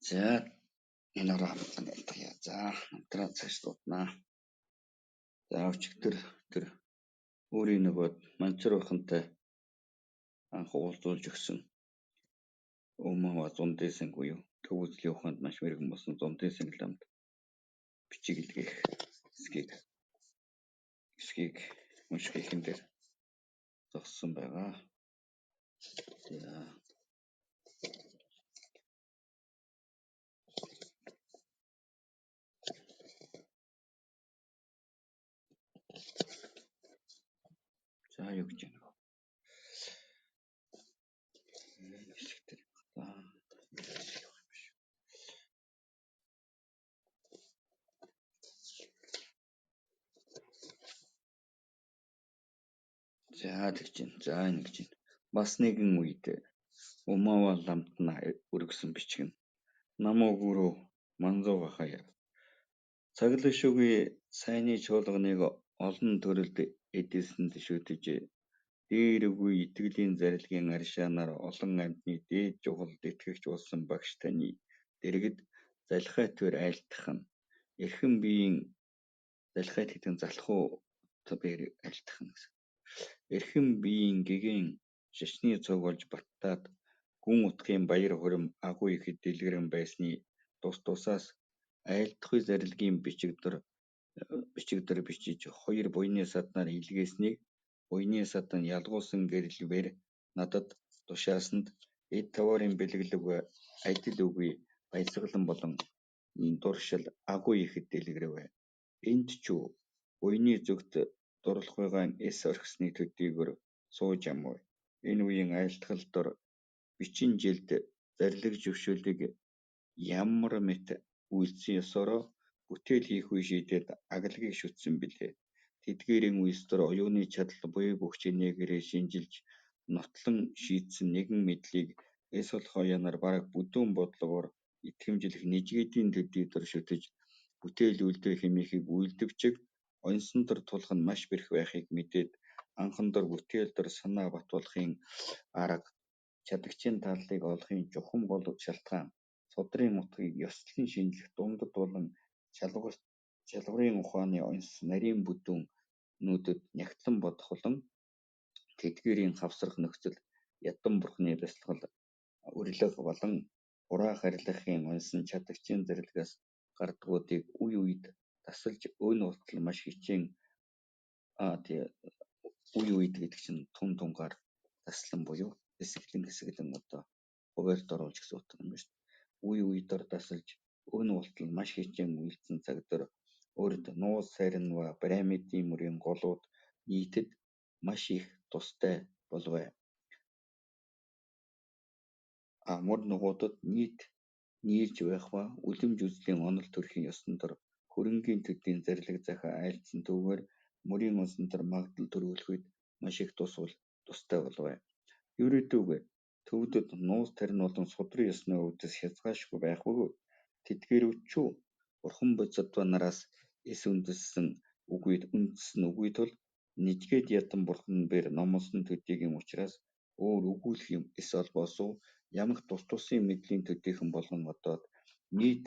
За энэ ороо хамтлан ялтгая. За хамтран цааш дууднаа. За өчигдөр тэр өөрийн нөгөө манчар бахантай анх уулзуулж өгсөн Өмава зундэсэн буюу төвөзлийн ухаанд маш мэрэгэн болсон зундэсэн ламд бичиг илгээх эсгийг уншихын дээр зогссон байгаа. За юу гэж байна вэ? За тэгж байна. За энэ гэж байна. Бас нэгэн үед Өмава ламд нь өргөсөн бичиг нь намуугүрөө манзууга хаяа. Цаглах шүгий сайны чуулганыг олон төрөлд эдэлсэнд шүтэж дээр үгүй итгэлийн зарилгын аршаанаар олон амьтны дээд жухалд итгэгч болсон багш таны дэргэд залхайт бэр айлтгах нь эрхэм биеийн залхайт гэдэг нь залах уу бэр айлтгах нь гэсэн. Эрхэм биеийн гэгэн шашны цог болж баттаад гүн утгын баяр хурим агуу ихэд дэлгэрэн байсны тусаас айлтгахүй зарилгын бичигдэр бичиж хоёр буйны саднаар илгээснийг буйны садан ялгуусан гэрэлвэр надад тушаасанд эд таварын бэлгэлэг адил үгүй баясгалан болон дуршил агуу ихэд дэлгэрэв. Энд ч буйны зүгт дурлахыгаан эс орхисны төдийгөр сууж амгүй. Энэ үеийн айлтгал дор бичин жилд зарилэг зөвшөөлийг ямар мэт үйлдсэн ёсороо бүтээл хийх үе шийдээд аглагийг шүтсэн билээ. Тэдгээрийн үйлс дор оюуны чадал буй бүх чинээгээрээ шинжилж нотлон шийдсэн нэгэн мэдлийг эс олох янаар бараг бүдүүн бодлогоор итгэмжлэх нижгээдийн төдий дор шүтэж бүтээл үйлдэх хэмээхийг үйлдвчиг онсон дор тулах нь маш бэрх байхыг мэдээд анхан дор бүтээл дор санаа бат болохын арга чадагчийн таллыг олохын чухам гол шалтгаан судрын утгыг ёслон шинжлэх дундад болон шалгуурын ухааны онс нарийн бүдүүн нүүдэд нягтлан бодох болон тэдгээрийн хавсрах нөхцөл ядан бурхны бясалгал урилга болон хураах арилгахын онсон чадагчийн зарилгаас гардгуудыг үе үед тасалж өн устал маш хичээн үе үед гэдэг чинь тунгаар таслан буюу хэсэглэн одоо хуваарьд оруулж гэсэн утга юм байна шүү дээ. Үе үедээр тасалж өн устал маш хичээн үйлдсэн цаг дээр урд нуус сайрнва пирамидын мөрийн голууд нийтэд маш их тустай болвэ. Мөр нугуудад нийлж байх ба үлэмж үзлийн онол төрхийн ёсон дор хөрөнгийн төдийн зарилэг захиа айлдсан түүгээр мөрийн онсон дор магадл төрүүлэх үед маш их тустай болвэ. Ерөөдөө төвдөд нуус тарин болон судрын ёсны өвдөс хязгаашгүй байх бөгөөд тэдгээр өчүү бурхан бодисодва нараас эс үндэссэн үгүй тул нижгээд ядан бурхан бэр номлосон төдийгийн учраас өөр өгүүлэх юм эс олбоосуу ямагт тусын мэдлийн төдийхэн болгон одоод нийт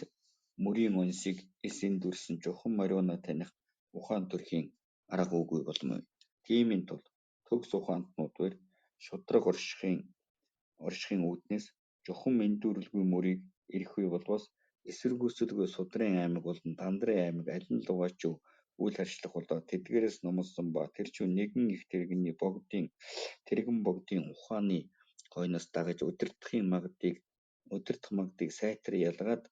мөрийн онсыг эс эндүрсэн чухам ариуна таних ухаан төрхийн арга үгүй болмоо. Тиймийн тул төгс ухаантнууд бэр шудраг оршихын үүднээс чухам эндүрэлгүй мөрийг ирэх үе болбоос эсэргүүцэлгүй судрын аймаг болон дандрын аймаг аль нь лугаач үйл харьцлах болоод тэдгээрээс номлосон ба тэрчүү нэгэн их тэрэгэн богдын ухааны хойноос дагаж удирдах магдыг сайтар ялгаад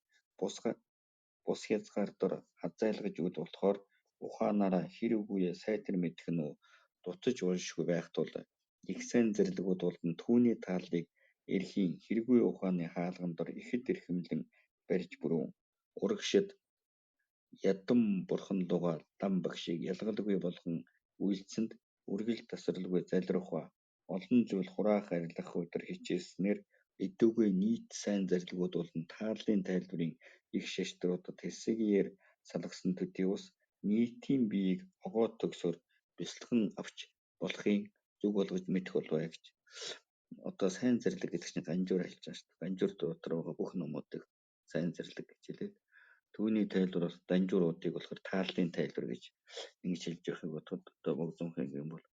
бус хязгаар дор хазайлгаж үл болохоор ухаанаараа хэр үгүйе сайтар мэдэх нь дуцаж уншгүй байх тул их сайн зарилгууд болон түүний тааллыг эрхийн хэргүй ухааны хаалган дор ихэд эрхэмлэн барьж бүрэн урагшид ядан бурхан луга лам багшийг ялгалгүй болгон үйлдсэнд үргэлж тасралгүй залрах ба олон зүйл хураах арилгах өдөр хичээснээр эдүүгээ нийт сайн зарилгууд болон тааллын тайлбарын их шаштруудад хэсгээр салгасан төдий ус нийтийн биеийг огоод төгсөөр бясалган авч болохыг зүг болгож мэдэх болвэ гэж. Одоо сайн зарлаг гэдэг чинь ганжуур хэлж байгаа шүү дээ. Ганжуур дотор байгаа бүх номуудыг сайн зэрлэг гэж хэлээд түүний тайлбар бас данжууруудыг болохоор тааллын тайлбар гэж ингэж хэлж явахыг бодоход одоо богдонхын юм бол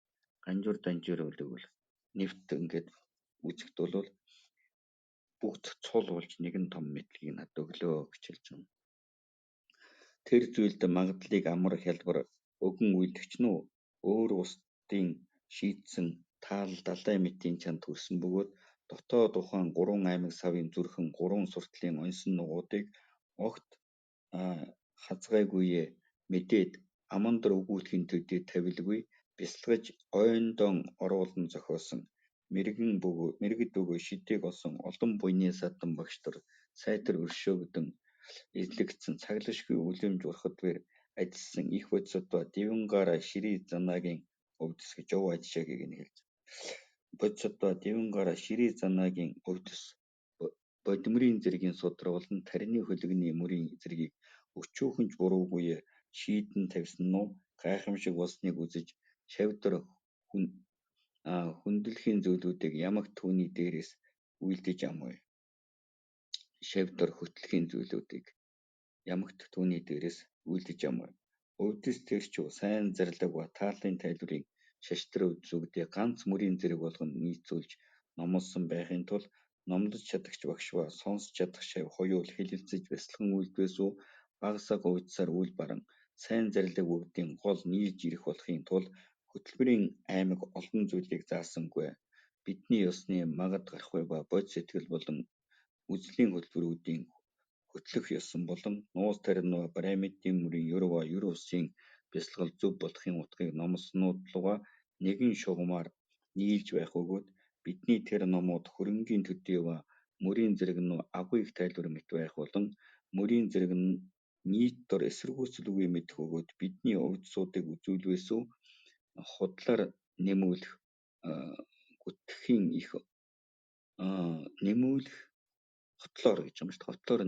ганжуур данжууруудыг бол нэвт ингээд үзэхэд бол бүгд цул болж нэгэн том мэдлэгийг над өглөө гэж хэлж байгаа. Тэр зүйлд магадлалыг амар хялбар өгөн үйлдэгч нь өөр бусдын шийдсэн таал далай мэтийн чанд төрсөн бөгөөд дотоод ухаан 3 аймаг савын зүрхэн 3 суртлын оньсон нугуудыг огт хазгайгүйе мэдээд амандар өгүүлэхийн төдий тавилгүй бясалгаж ойндон оруулан зохиосон мэргэд бөгөө шидэг олсон олон буйны садан багш нар сайтар өршөөгдөн эзлэгдсэн цаглашгүй үлэмж урхадвэр ажилласан их бодисодоо дивангаараа ширий занагийн өвдөс гэж Жов Адишагийг нь хэлж. Бодисодоо дивангаараа ширий занагийн өвдөс бодимрын зэргийн судраг болон тарины хөлөгний мөрийн зэргийг өчүүхэнж буруугүй шийдэн тавьсан нь гайхамшиг болсныг үзэж шавьдар хүндлэхийн зүйлүүдийг ямагт түүний дээрээс үйлдэж амуй. Шавьдар хөтлөхийн зүйлүүдийг ямагт түүний дээрээс үйлдэж амуй. Өвдөс тэрч сайн зарлаг ба тааллын тайлбарыг шаштар үзүүгдээ ганц мөрийн зэрэг болгон нийцүүлж номлосон байхын тулд номлож чадагч багш ба сонсож чадах шавь хоёул хэлэлцэж бясалган үйлдвээс багасаа говьдсаар үл баран сайн зарлаг бүгдийн гол нийлж ирэх болохын тулд хөтөлбөрийн аймаг олон зүйлийг заасангүй. Бидний ёсны магад гарахгүй ба бод сэтгэл болон үзлийн хөтөлбөрүүдийн хөтлөх ёсон болон нуус тарин ба бариамидын мөрийн ёр ба ёр усын бясалгал зөв болохын утгыг номлоснууд луга нэгэн шугамаар нийлж байх бөгөөд бидний тэр номууд хөрөнгийн төдий ба мөрийн зэрэг нь агуу их тайлбар мэт байх болон мөрийн зэрэг нь нийт дор эсэргүүцэлгүй мэдэх бөгөөд бидний өвдсуудыг үзүүлвээс худлаар нэмүүлэх гүтгэхийн их нэмүүлэх хотлоор гэж юм шүү дээ. Хотлоор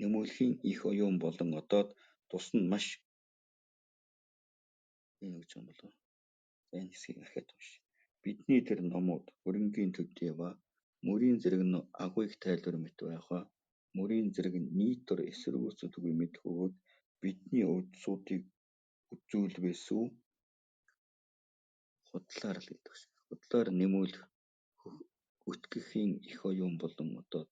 нэмүүлэхийн их оюун болон одоод тусна маш гэж юм болов. Энэ хэсгийг ахиад унш. Бидний тэр номууд хөрөнгийн төдий ба мөрийн зэрэг нь агуу их тайлбар мэт байх ба мөрийн зэрэг нь нийт дор эсэргүүцэлгүй мэдэх бөгөөд бидний өвдсуудыг үзүүлвээс худлаар нэмүүлэх гүтгэхийн их оюун болон одоод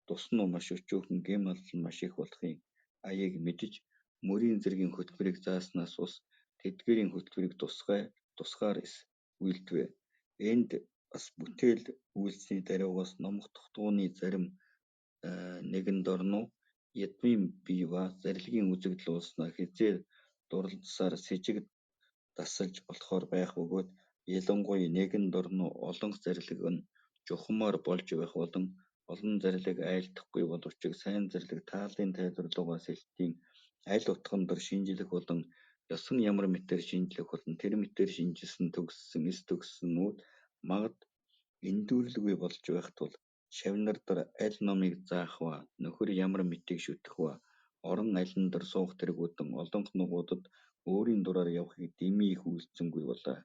тусна маш өчүүхэн гэм алдан маш их болохын аяыг мэдэж мөрийн зэргийн хөтөлбөрийг зааснаас ус тэдгээрийн хөтөлбөрийг тусгаар үйлдвэ. Энд бас бүтээл үйлсний даруйгаас номох тогтвооны зарим нэгэн дорно ядмын бий ба зарилгын үзэгдэл уулснаа хизээ дурласаар сэжиг дасалж болохоор байх бөгөөд ялангуяа нэгэн дорно олонх зарлиг нь жухамаар болж байх болон олон зарлиг айлдахгүй боловч сайн зарлиг тааллын тайлбарлуугаа сэлтийн аль утган дор шинжлэх болон ёсон ямар мэтээр шинжлэх болон тэр мэтээр шинжилсэн төгссөн эс төгссөнүүд магад эндүүрлэгүй болж байх тул шавнар дор аль номыг заах ба нөхөр ямар мэтийг шүтэх ба орон алин дор суух тэргүүдэн олонх нугуудад өөрийн дураар явахыг дэмий их үйлцсэнгүй болоо.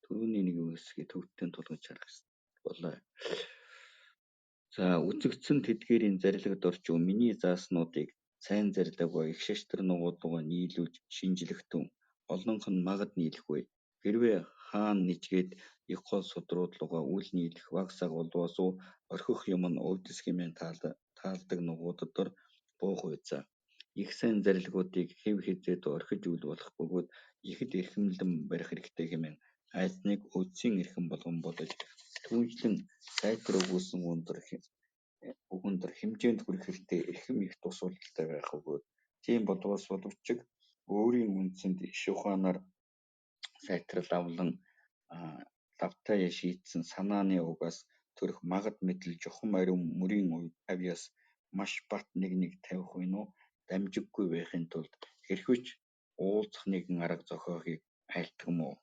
Түрүүний нэг үгсийг төвдөлтөнд тулгаж харах болоо. За үзэгдсэн тэдгээрийн зарлигд орч миний зааснуудыг сайн зарлаг ба их шаштар нугуудлуугаа нийлүүлж шинжилэхтэн олонх нь магад нийлэхгүй. Хэрвээ хаан нижгээд их гол судруудлуугаа үл нийлэх баг саг болвоос орхих юм нь өвдөс хэмээн таалдаг нугуудад дор буух байцаа. Их сайн зарилгуудыг хэв хизээд орхиж үл болох бөгөөд ихэд эрхэмлэн барих хэрэгтэй хэмээн айсныг өвдсийн эрхэм болгон бодож түүнчлэн сайтар өгүүлсэн өгөндөр хэмжээнд хүрэх хэрэгтэй эрхэм их тус уултай байх бөгөөд тийм боловч өөрийн үндсэнд иш ухаанаар сайтрал авлан лавтаа шийдсэн санааны угаас төрөх магад мэдэл жухам ариун мөрийн авьяас маш бат нэг тавих буйн дамжиггүй байхын тулд хэрхвч уулзах нэгэн арга зохиохыг айлтгах муу.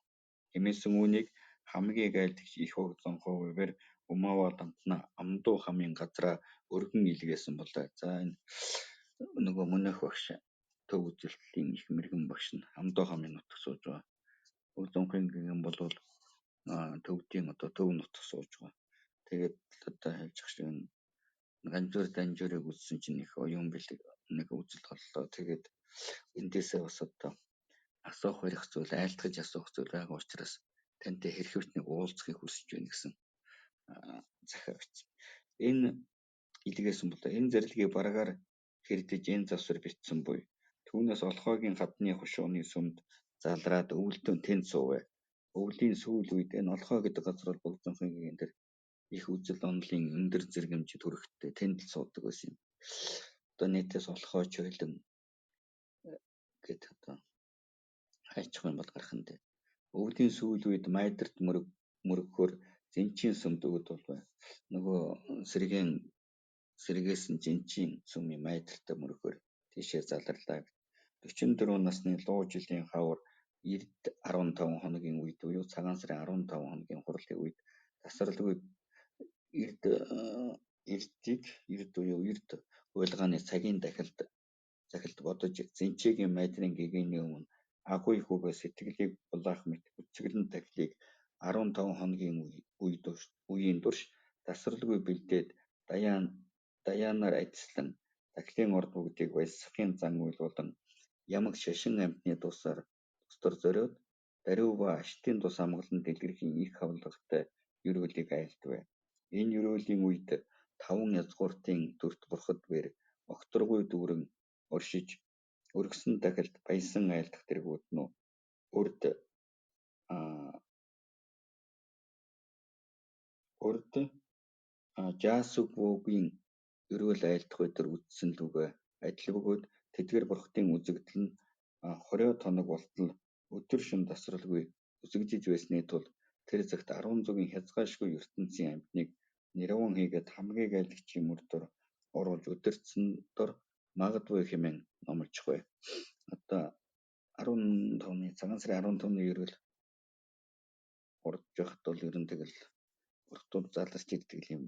Хэмээсэн үүнийг хамгийн айлдагч их огцонхоо хувиар умаава дамтна амдуу хамын газраа өргөн илгээсэн болоо. За энэ нөгөө мөнөх багш төв үзүүлэлтийн их мэрэгэн багш нь амдуу хамын нутаг сууж байгаа. Богдонхын гэгэн бол төвдийн одоо төв нутаг сууж байгаа. Тэгээд одоо хэлж шиг ганжуур данжуурыг үзсэн чинь их оюун бэлэг нэг үзэл боллоо. Тэгээд эндээсээ бас одоо асуух барих зүйл, айлтгаж асуух зүйл байгаа учраас тантай хэрхэвч нэг уулзахыг хүсэж байна гэсэн захиа бичсэн. Энэ илгээсэн бол энэ зэрлэгийг бараагаар хэрдэж энэ завсар битсэн буй. Түүнээс олхоогийн гадны хушууны сүмд залраад өвөлдөн тэнд суувэ. Өвлийн сүүл үед энэ олхоо гэдэг газар бол Богдонхойгийн энэ төр их үзэл онолын өндөр зэргэмжид хүрэхтэй тэнд л суудаг байсан юм. Одоо нийтээс олхооч байлан гэдэг одоо хайчих юм бол гарах нь дээ. Өвлийн сүүл үед майдарт мөрөгхөр зэнчийн сүмд өгд болвэ. Нөгөө сэргээс нь зэнчийн сүмийн майдартай мөрөгхөр тийшээ заларлаа. 44 насны луу жилийн хавар эрд 15 хоногийн үед буюу цагаан сарын 15 хоногийн хурлын үед тасралгүй эрд уйлгааны цагийн захилд бодож зэнчээгийн майдрын гэгээний өмнө агуу их үгээ сэтгэлийг булаах мэт үцгэлэн тахилыг 15 хоногийн үеийн турш тасралгүй бэлдээд даяанаар ажиллан тахилын орд бүгдийг баясгахын зан үйл болон ямаг шашин амьтны тусаар тустар зориод даруй ба аштын тус амгалан дэлгэрхийн их хавлагтай ерөөлийг айлтвэ. Энэ ерөөлийн үед 5 язгууртын төрт бурхад бэр огторгуй дүүрэн оршиж өргөсөн тахилд баясан айлдах тэргүүд нь урд Жаасүгвөгийн ерөөл айлдах өдөр үздсэн л үгэ адил бөгөөд тэдгээр бурхтын үзэгдэл нь 20 хоног болтол өдөр шөнө тасралгүй үзэгдэж байсны тул тэр цагт 10 зүгийн хязгаашгүй ертөнцийн амьтныг нирван хийгээд хамгийн айлдагчийн мөр дор оруулж өдөрцөн дор магадгүй хэмээн номлочихвэ. Одоо 15-ны цагаан сарын 15-ны ерөөл урдж явахд бол ер нь тэгэл бурхтууд заларч ирдэг юм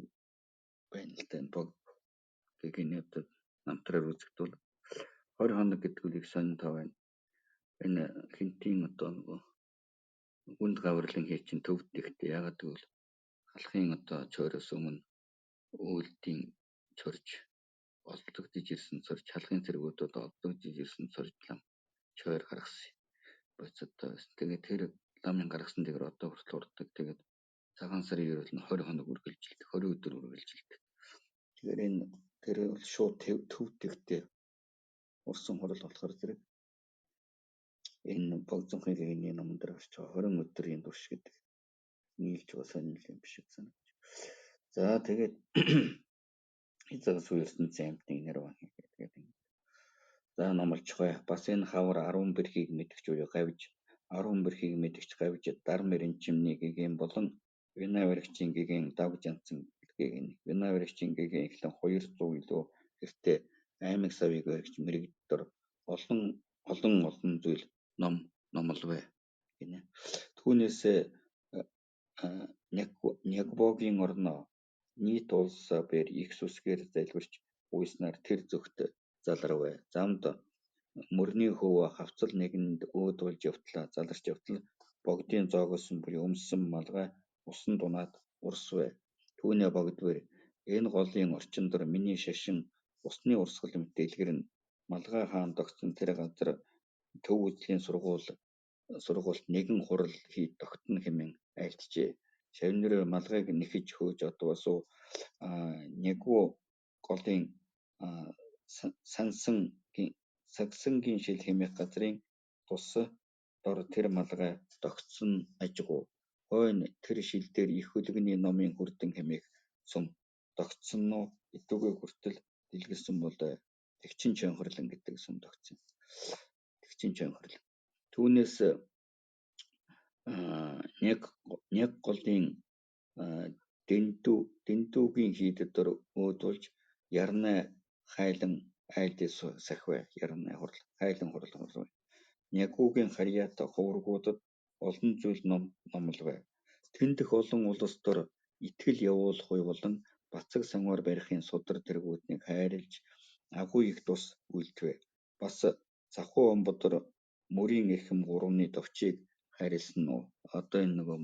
байна л да. Бог гэгэний одоо намтраар үзэгдвэл 20 хоног гэдэг нь их сонирхол байна. Энэ хинтийн одоо нөгөө үнд гаврлын хий чинь төвд ихтэй ягаад гэвэл халахын одоо чойроос өмнө үйлдийн чорж олдогдож ирсэн цорж халахын цэргүүдүүд олдогдож ирсэн цоржлам чойр гаргасан. Боцодоо тэгээд тэр ламын гаргасан дээр одоо хүртэл урддаг. Тэгээд цагаан сарын ерөөл нь 20 хоног үргэлжилдэг, 20 өдөр үргэлжилдэг. Тэгэхээр энэ тэр бол шууд төвд ихтэй урсан хурал болохоор зэрэг энэ Богдонхойн гэгэний номон дээр гарч байгаа 20 өдрийн турш гэдэг нийлж байгаа сонирхол юм шиг санагдаж. За тэгээд эцэгс ертөнцийн амьтныг нэрван хийгээд за номлочих бай. Бас энэ хавар 10 бэрхийг мэдгч буюу гавж 10 бэрхийг мэдгч гавж дар мэрэнчимний гэгээн болон винавэрэгчийн гэгээн давж янцсан гэгээн винавэрэгчийн гэгээн эхлэн 200 илүү гэртээ аймаг савыг баригч мэрэгддор олон зүйл номловэ гинэ. Түүнээс Нягбогийн орноо нийт улсаа бэр их сүсгээр залбирч уйснаар тэр зөвхт заларвэ. Замд мөрний хөвөө хавцал нэгэнд өөдүүлж явтлаа заларч явтал богдын зоогосон буюу өмссөн малгай усан дунаад урсвэ. Түүнээ богдвэр энэ голын орчин дор миний шашин усны урсгал мэт дэлгэрнэ. Малгай хаан тогтсон тэр газар төв үзлийн сургуульд нэгэн хурал хий тогтно хэмээн айлтжээ. Шавныраа малгайг нэхэж хөөж одвосуу Нягву голын сагсангийн шил хэмээх газрын тус дор тэр малгай тогтсон ажгуу. Хойно тэр шил дээр их хөлгөний номын хүрдэн хэмээх сум тогтсон нь идүүгээ хүртэл дэлгэрсэн болоо. Тэгчин чонхорлон гэдэг сум тогтсон. Тэгчин чонхорлон. Түүнээс Няг голын дэндүүгийн хийдэд дор өөдүүлж ярнай хайлан айлдыг сахивэ. Ярнай хурал хайлан хурал. Нягвугийн харьяата хувргуудад олон зүйл номловэ. Тэндх олон улс дор итгэл явуулахгүй болон бацаг самгаар барихын судар тэргүүднийг хайрлж агуу их тус үйлдвэ. Бас Завхуу Омбодор мөрийн эрхэм 3-ны товчийг хайрлсан уу? Одоо энэ нөгөө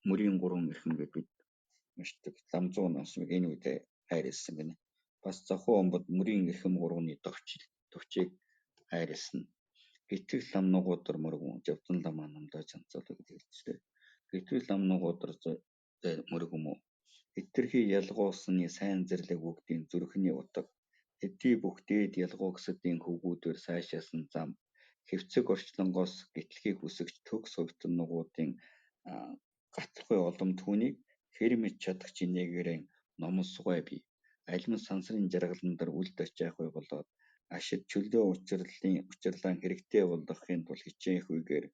мөрийн 3 эрхэм гэдэг бид уншдаг ламзуу номсмыг энэ үед хайрлсан гэнэ. Бас Зохион омбод мөрийн эрхэм гурваны товчийг хайрлсан. Гэтэл лам нугуудар мөргөн жавдан ламаа намдаа чанцуулаа гэж хэлжтэй. Гэтэл лам нугуудар мөргөн мө хэтэрхий ялгуусны сайн зэрлэг бүгдийн зүрхний утга хэдий бүх дээд ялгуугсдын хөвгүүдээр сайшаасан зам хэвцэг орчлонгоос гэтлэхийг хүсэгч төгс хувьтан нугуудын гатлахуй олон түүнийг хэрмэж чадах чинээгээрэн номсгой бий. Алим сансрын жаргалан дээр үлд ачаахуй болоод ашид чөлөө учирлан хэрэгтэй болгохын тулд хичээх үеэр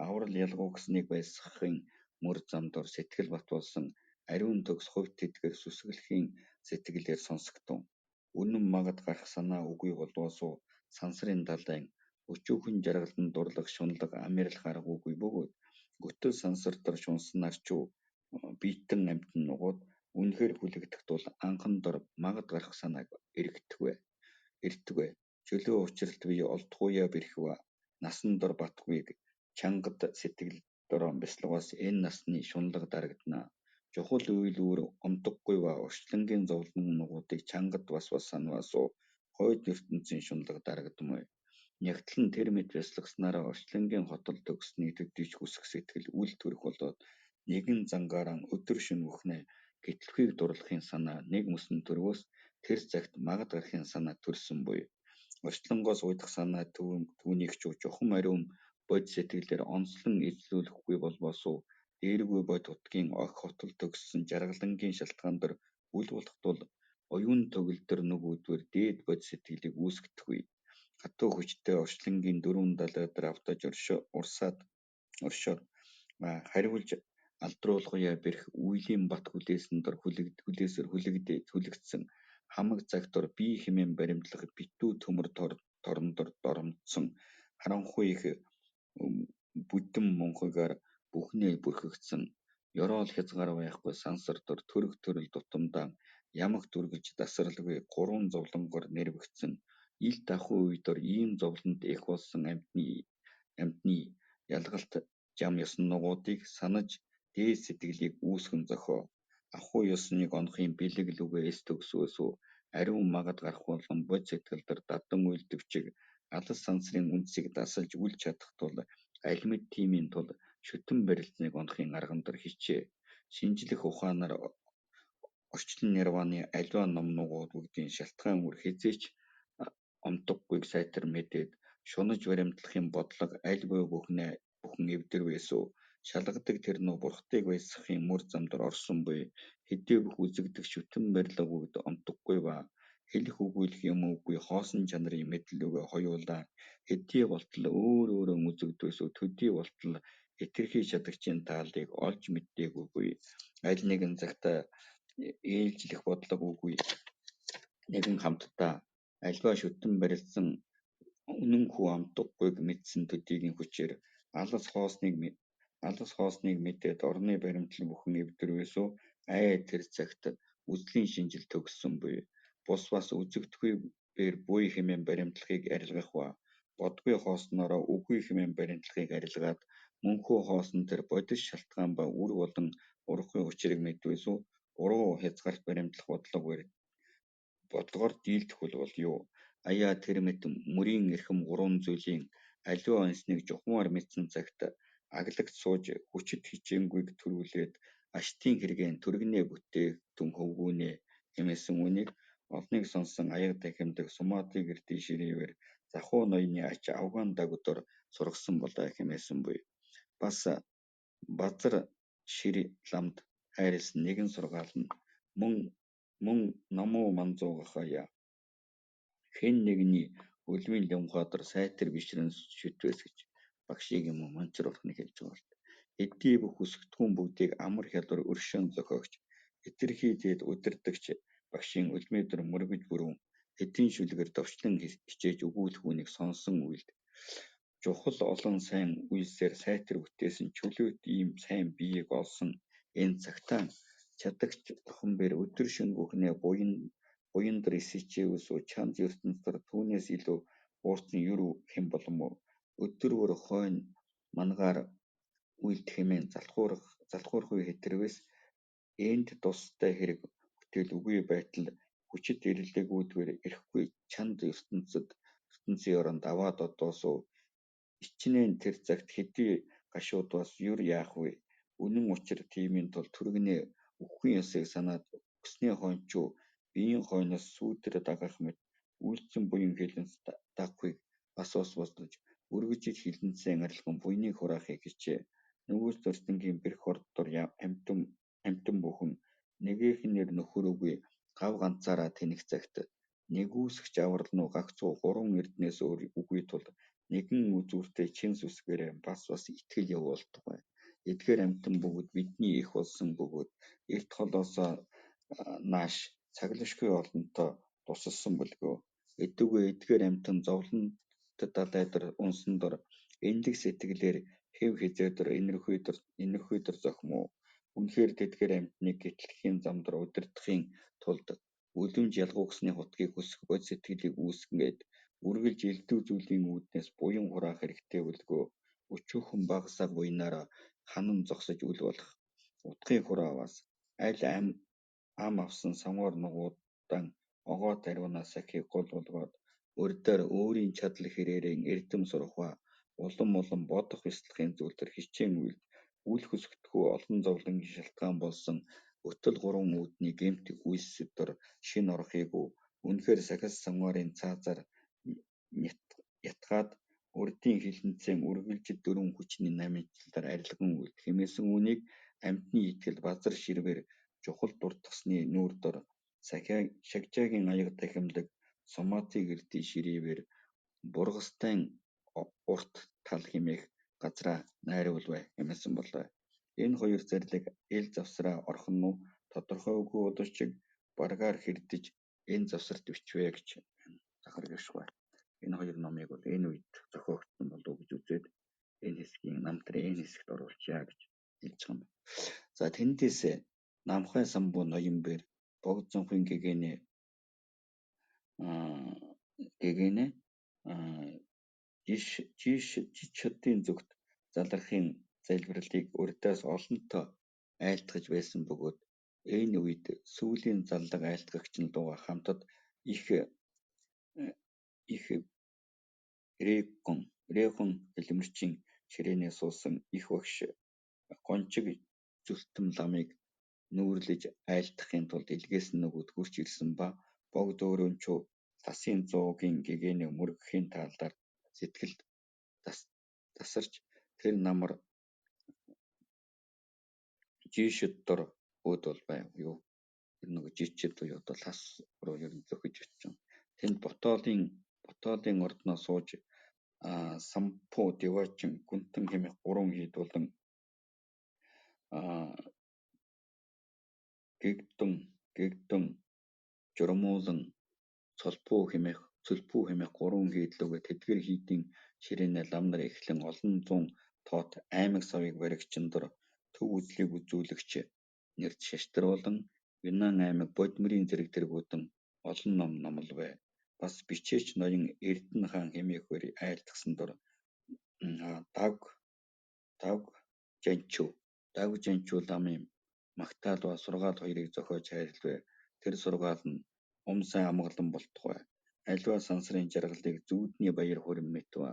аврал ялгуугсныг байсгахын мөр замдор сэтгэл батуулсан ариун төгс хувьт тэдгэр сүсгэлхийн сэтгэлээр сонсогдов. Үнэн магад гарах санаа үгүй болвоосуу сансрын далайн өчүүхэн жаргалан дурлах шунлаг амирал гарах үгүй бөгөөд гүтэл сансартар шунснаар чуу биетэн амтэн нугууд үнэхээр хүлэгдэх тул анхан дор магад гарах санааг эртвэ. Чөлөө учралт бие олдгуяа бэрхва насан дор батхуйг чангад сэтгэл дороо бясалгаас энэ насны шунлаг дарагдана. Чухал үйл үүр омдоггүй ба орчлонгийн зовлон нугуудыг чангад бас санваасуу хойд ертөнцийн шунлаг дарагдмай. Нягтлан тэр мэд бясалгаснараа орчлонгийн хотол төгсний төдийч хүсэх сэтгэл үл төрөх болоод нэгэн зангаараа өдөр шөнө бүхнээ гэтлэхийг дурлахын санаа нэг мөсөн төрвөөс тэр цагт магад гарахын санаа төрсөн буй. Орчлонгоос уйдах санаа түүнийг чухам ариун бод сэтгэлээр онцлон эзлүүлэхгүй болбоосуу дээргүй бод утгийн ох хотол төгссөн жаргалангийн шалтгаан дор үл болох тул оюун төгөлдөр нүгүүдээр дээд бод сэтгэлийг үүсгэтгэв. Хатуу хүчтэй орчлонгийн дөрвөн далай дээр автаж оршоод хариулж алдруулгуяа бэрх үйлийн бат хүлээсэн дор хүлэгдсэн хамаг цагтор бие хэмээн баримтлах битүү төмөр торон дор доромдсон харанхуй их бүдэн мунхагаар бүхнээ бүрхэгдсэн ёроол хязгаар байхгүй сансар дор төрөг төрөл дутамдаа ямаг дүргэж дасралгүй гурван зовлонгоор нэрвэгдсэн ил дахуй үедор ийм зовлонд их болсон амьтны ялгалт жам ёсон нугуудыг санаж дээд сэтгэлийг үүсгэн зохио. Ахуй ёсныг онохын бэлэг лүгэ эс төгсөөсөө ариун магад гарах болон бод сэтгэл дор дадан үйлдвчиг алс сансрын үндсийг дасалж үл чадах тул алимд тимийн тул шүтэн барилзныг онохын арган дор хичээ. Шинжлэх ухаанаар орчлон нирваны аливаа ном нугууд бүгдийн шалтгаан үр хизээч омдоггүйг сайтар мэдээд шунаж баримтлахын бодлого аль бой бүхэн эвдэрвэсүү шалгадаг тэр нуу бурхтыг байсгахын мөр замдор орсон буй хэдий бүх үзэгдэх шүтэн барилга бүгд омдоггүй ба хэлэх үгүйлэх юм үгүй хоосон чанарын мэдэл үгээ хоёулаа хэдий болтол өөрөөрөө үзэгдвэсүү төдий болтол хэтэрхий чадагчийн тааллыг олж мэддээгүйгүй аль нэгэн цагтаа ээлжлэх бодлого үгүй нэгэн хамтдаа альва шүтэн барилсан үнэн хүү амтдаггүйг мэдсэн төдийгийн хүчээр алс хоосныг мэдээд орны баримтлал бүхэн эвдэрвэсүү ай тэр цагт үзлийн шинжил төгссөн буй. Бус бас үзэгдэхүйгээр буй хэмээн баримтлахыг арилгах ба бодгүй хоосноороо үгүй хэмээн баримтлахыг арилгаад мөнхөө хоосон тэр бодис шалтгаан ба үр болон урахгүй учрыг мэдвэсүү буруу хязгаарт баримтлах бодлогоор дийлдэх бол юу? Аяа тэр мэд мөрийн эрхэм гурван зүйлийн аливаа онсныг жухмаар мэдсэн цагт аглагч сууж хүчит хичээнгүйг төрүүлээд аштын хэрэгэн түргэнээ бүтээгтэн хөвгүүнээ хэмээсэн үнийг олныг сонссон аяга дахимдаг сумаатыг эрдий ширээвэр захуу ноёны ач авгаан дагвдор сургасан болоо хэмээсэн буй. Бас базар шир ламд хайрлсан нэгэн сургаал нь мөн намуу манзуугахая хэн нэгний өлмийн лямхаадар сайтар бишрэн шүтвэс гэж багшийг юм манчруулахыг хэлж байгаа бол хэдий бүх өсгтгүүн бүгдийг амар хялбар өршөөн зохиогч хэтэрхий дээд удирдагч багшийн өлмийдөр мөргөж бүрэн хэдийн шүлгээр довчлон хичээж өгүүлэх үнийг сонсон үйлд чухал олон сайн үйлсээр сайтар бүтээсэн чөлөөт ийм сайн биеийг олсон энэ цагтаа чадагч охин бэр өдөр шөнө бүхнээ буяндар эсэчээвэсүү чанз ертөнцдөр түүнээс илүү уурсан юр хэн болом уу өдөр бүр хойно мангаар үйлдэх хэмээн залхуурах үе хэтэрвэс Энд тустай хэрэг бүтээл үгүй байтал хүчит ирэлдээгүйдгээр эрэхгүй чанд ертөнцийн оронд аваад одоосуу ичнээн тэр цагт хэдий гашуудвас юр яах вэ? Үнэн учир тиймийн тул түргэнээ үхвийн ёсыг санаад өгснээ хойнчуу биеийн хойноос сүүдэр дагах мэт үйлцэн буян хилэнц дагахыг бас боздож үргэлжид хилэнцэн арилган буйныг хураахыг хичээ. Нөгөөс зөрсдөнгийн бэрх орддор амтан бүхэн нэгэхнэр нөхөр үгүй гав ганцаараа тэнэх цагт нэгүсгч аврал гагцуу гурван эрднээс үгүй тул нэгэн үзүүртэй чин сүсгээрээ бас итгэл явуулдаг. Эдгээр амтан бүгд бидний их болсон бөгөөд эрт холоосоо нааш цаглашгүй олонтоо тусалсан бөлгөө. Эдүгээ эдгээр амтан зовлонт далайдар унсан дор эндэг сэтгэлээр хэв хизээдэр инэрхүйдэр зохимоо. Үнэхээр тэдгээр амтныг гэтлэхийн замдар удирдахын тулд үлэмж ялгуугсны хутгийг хүсэх бод сэтгэлийг үүсгээд үргэлж элдв зүйлийн үүднээс буян хураах хэрэгтэй бөлгөө. Өчүүхэн багасаа буйнаараа ханан зогсож үл болох. Утгын хурааваас аль ам авсан самгаар нугуудан огоот ариунаас сахийг гол болгоод урьдаар өөрийн чадал хэрээрэн эрдэм сурахва улам бодох ёслохын зүйл төр хичээн үйлд үл хөсгөдгөө олон зовлонгийн шалтгаан болсон өтөл гурван үүдний гэмт үйсдор шин орохыг үнэхээр сахис самгаарын цаазаар ятгаад урдийн хилэнцэн үргэлжид дөрвөн хүчний намжлалаар арилган үлд хэмээсэн үнийг амьтны итгэл базар ширвэр чухал дуртгасны нүүр дор шагжаагийн аяга дахимлаг соматыг эрдий ширийвэр бургастайн урт тал хэмээх газраа найруулвэ хэмээсэн болоо. Энэ хоёр зарлиг ил завсраа орхон нь тодорхойгүй удалчиг баргаар хэрдэж энэ завсарт бичвэ гэж захаргашгүй. Энэ хоёр номыг бол энэ үед зохиогдсон болов гэж үзээд энэ хэсгийн намтрын энэ хэсэгт оруулчаа гэж хэлж байгаа юм. За тэндээс намхай самбуу ноёмбэр богдзонхын гэгээнэ жишдийн зүгт залрахын залбирлыг урьдаас олонтоо айлтгаж байсан бөгөөд энэ үед сүүлийн заллага айлтгагч нь луга хамтад их рекон хэлмэрчин ширээнээ суусан их багш гончиг зүлтэм ламыг нүүрлэж айлтгахын тулд илгээсэн нөгөөд хурч ирсэн ба богд өөрөөнчөө ласын зуугийн гэгээнэ мөргөхийн талаар сэтгэлд тасарч тэр намар жишд дор бод бол байв юу. Тэр нөгөө жишд буюу одоо лас руу ер нь зөхиж очив. Тэнд ботоолын ордноо сууж сампу девачин гүнтэн хэмээх 3 хід болон гэгдэн журмуулан цөлпүү хэмээх 3 хийдлүүгээ тэдгээр хийдийн ширээнэ лам нар эхлэн олон зуун тоот аймаг савыг баригчин дор төв үзлийг үзүүлэгч нэрт шаштар болон Юнан аймаг бодмирын зэрэг тэргүүдэн олон ном номловэ. Бас бичээч ноён Эрдэнэ хаан хэмээхүүр айлтгсан дор Давг жанчуу ламын Магдалва сургаал хоёрыг зохиож хайрлавэ. Тэр сургаал нь сайн амгалан болтугай. Аливаа сансрын жаргалыг зүүдний баяр хүрэн мэтвэ.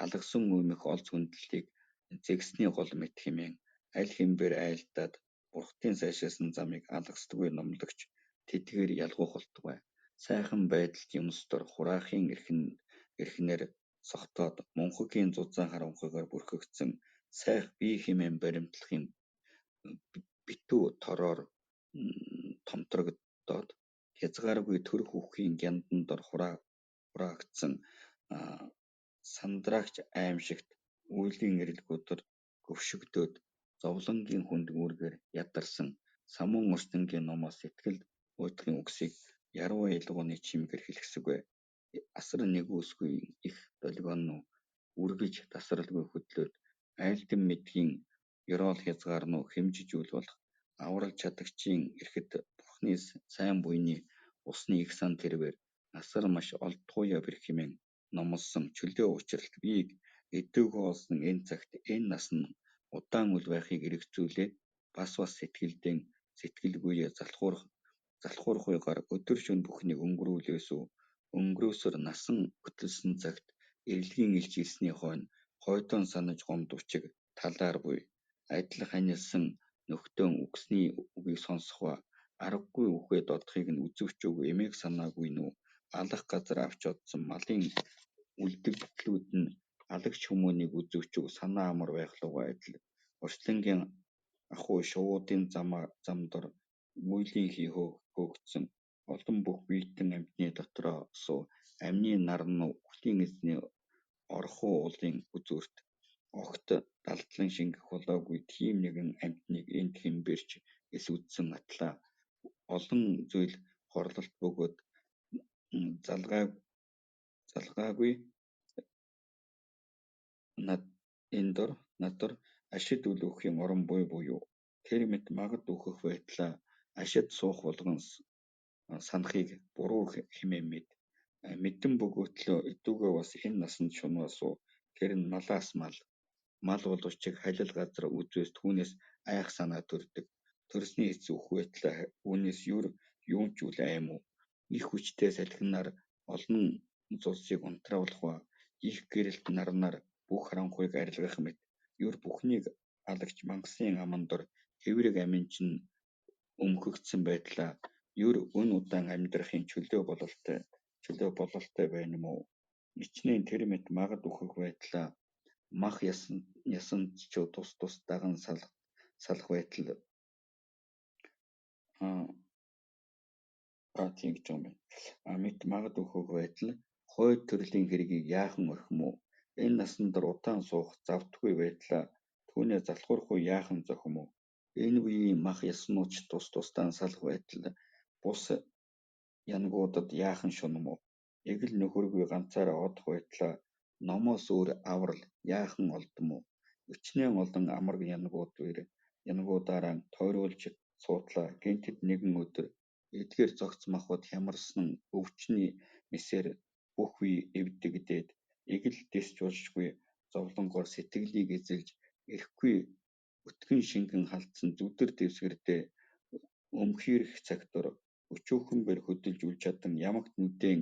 Алгасан үмэх олз хүндлэлийг зэгсний гол мэт хэмээн аль хэмбэр айлдаад бурхтын сайшаасан замыг алгасдаггүй номлогч тэдгээр ялгуух болтугай. Сайхан байдалд юмс дор хураахын эрхнэр согтоод мунхагийн зузаан харанхуйгаар бүрхэгдсэн сайх бие хэмээн баримтлахын битүү тороор томторогдоод хязгааргүй төрөх үххийн гяндан дор хураагдсан сандраагч аимшигт үйлийн эрэлгүүдээр гөвшөгдөөд зовлонгийн хүндгүүргээр ядарсан самуун орчингийн номоос сэтгэлд уйтгын үгсийг яруу ялгууны чимгээр хэлэхсэвэ. Асар нэгүсгүй их долгион үргэж тасралгүй хөдлөөд айлдан мэдгийн ёроол хязгаар нь хэмжиж үл болох аврал чадагчийн эрхэд бурхны сайн буйны усны их сан тэрвэр асар маш олдгуяа бэрх хэмээн номлосон чөлөө учралт биеийг эдүүгөө олсон энэ цагт энэ нас нь удаан үл байхыг эргцүүлээд бас сэтгэлгүй залхуурахуйгаар өдөр шөнө бүхнийг өнгөрүүлээсүү өнгөрөөсөр насан хөтлсөн цагт эрэлгийн илж ирсний хойно хойдоон санаж гомдвчиг талаар буй адил ханилсан нөхдөөн үгсний үгийг сонсох ба аргагүй үхээд одохыг нь үзвч үг эмээг санаагүй нү алах газар авч одсон малын үлдэгдлүүд нь алагч хүмүүнийг үзвч үг санаа амар байх лугай адил орчлонгийн ахуй шувуудын зам дор мүйлийн хий хөөгдсөн олон бүх биетэн амьтны дотроо суу амны нар нь үхлийн эзний орхуу уулын үзүүрт огт далдлан шингэх болоогүй тийм нэгэн амьтныг энд хэн бэрч эс үзсэн атлаа олон зүйл хорлолт бөгөөд залгаагүй над дор ашид үл өхийн орон буй буюу тэр мэт магад үхэх байтлаа ашид суух болгон санахыг буруу хэмээн мэдэн бөгөөтлөө эдүгээ бас энэ насанд шунуусуу тэр нь малаас мал боловчиг халил газар үзвээс түүнээс айх санаа төрдөг төрсний эцэг үх байтлаа үүнээс юун ч үл аймуу их хүчтэй салхинаар олон зулсыг унтраавлах ба их гэрэлт нарнаар бүх харанхуйг арилгах мэт юр бүхнийг алагч мангасын аман дор хэврэг амин чинь өмхөгдсөн байтлаа юр өн удаан амьдрахын чөлөө бололтой байна мó ичнээн тэр мэт магад үхэх байтлаа мах ясанд ч тус даган салах байтал тийм гэж юм байна. Мэт магад үхэх байтал хойд төрлийн хэргийг яахан орхим уу? Энэ насан дор удаан суух завдгүй байтлаа түүнээ залхуурахгүй яахан зохим уу? Энэ үеийн мах яснууд ч тусдаа салах байтал бус янагуудад яахан шунам уу? Эгэл нөхөргүй ганцаараа одох байтлаа номоос өөр аврал яахан олдом уу? Өчнээн олон амарг янагуудаараа тойруулж суудлаа гэнтэд нэгэн өдөр эдгээр зогц махбод хямарсан өвчний месээр бүх үе эвдэгдээд эгэл дэс жуулшгүй зовлонгоор сэтгэлийг эзэлж эрэхгүй өтгөн шингэн халтсан зүдэр дэвсгэрдээ өмхийрэх цагтор өчүүхэнбэр хөдөлж үл чадан ямагт нүдэн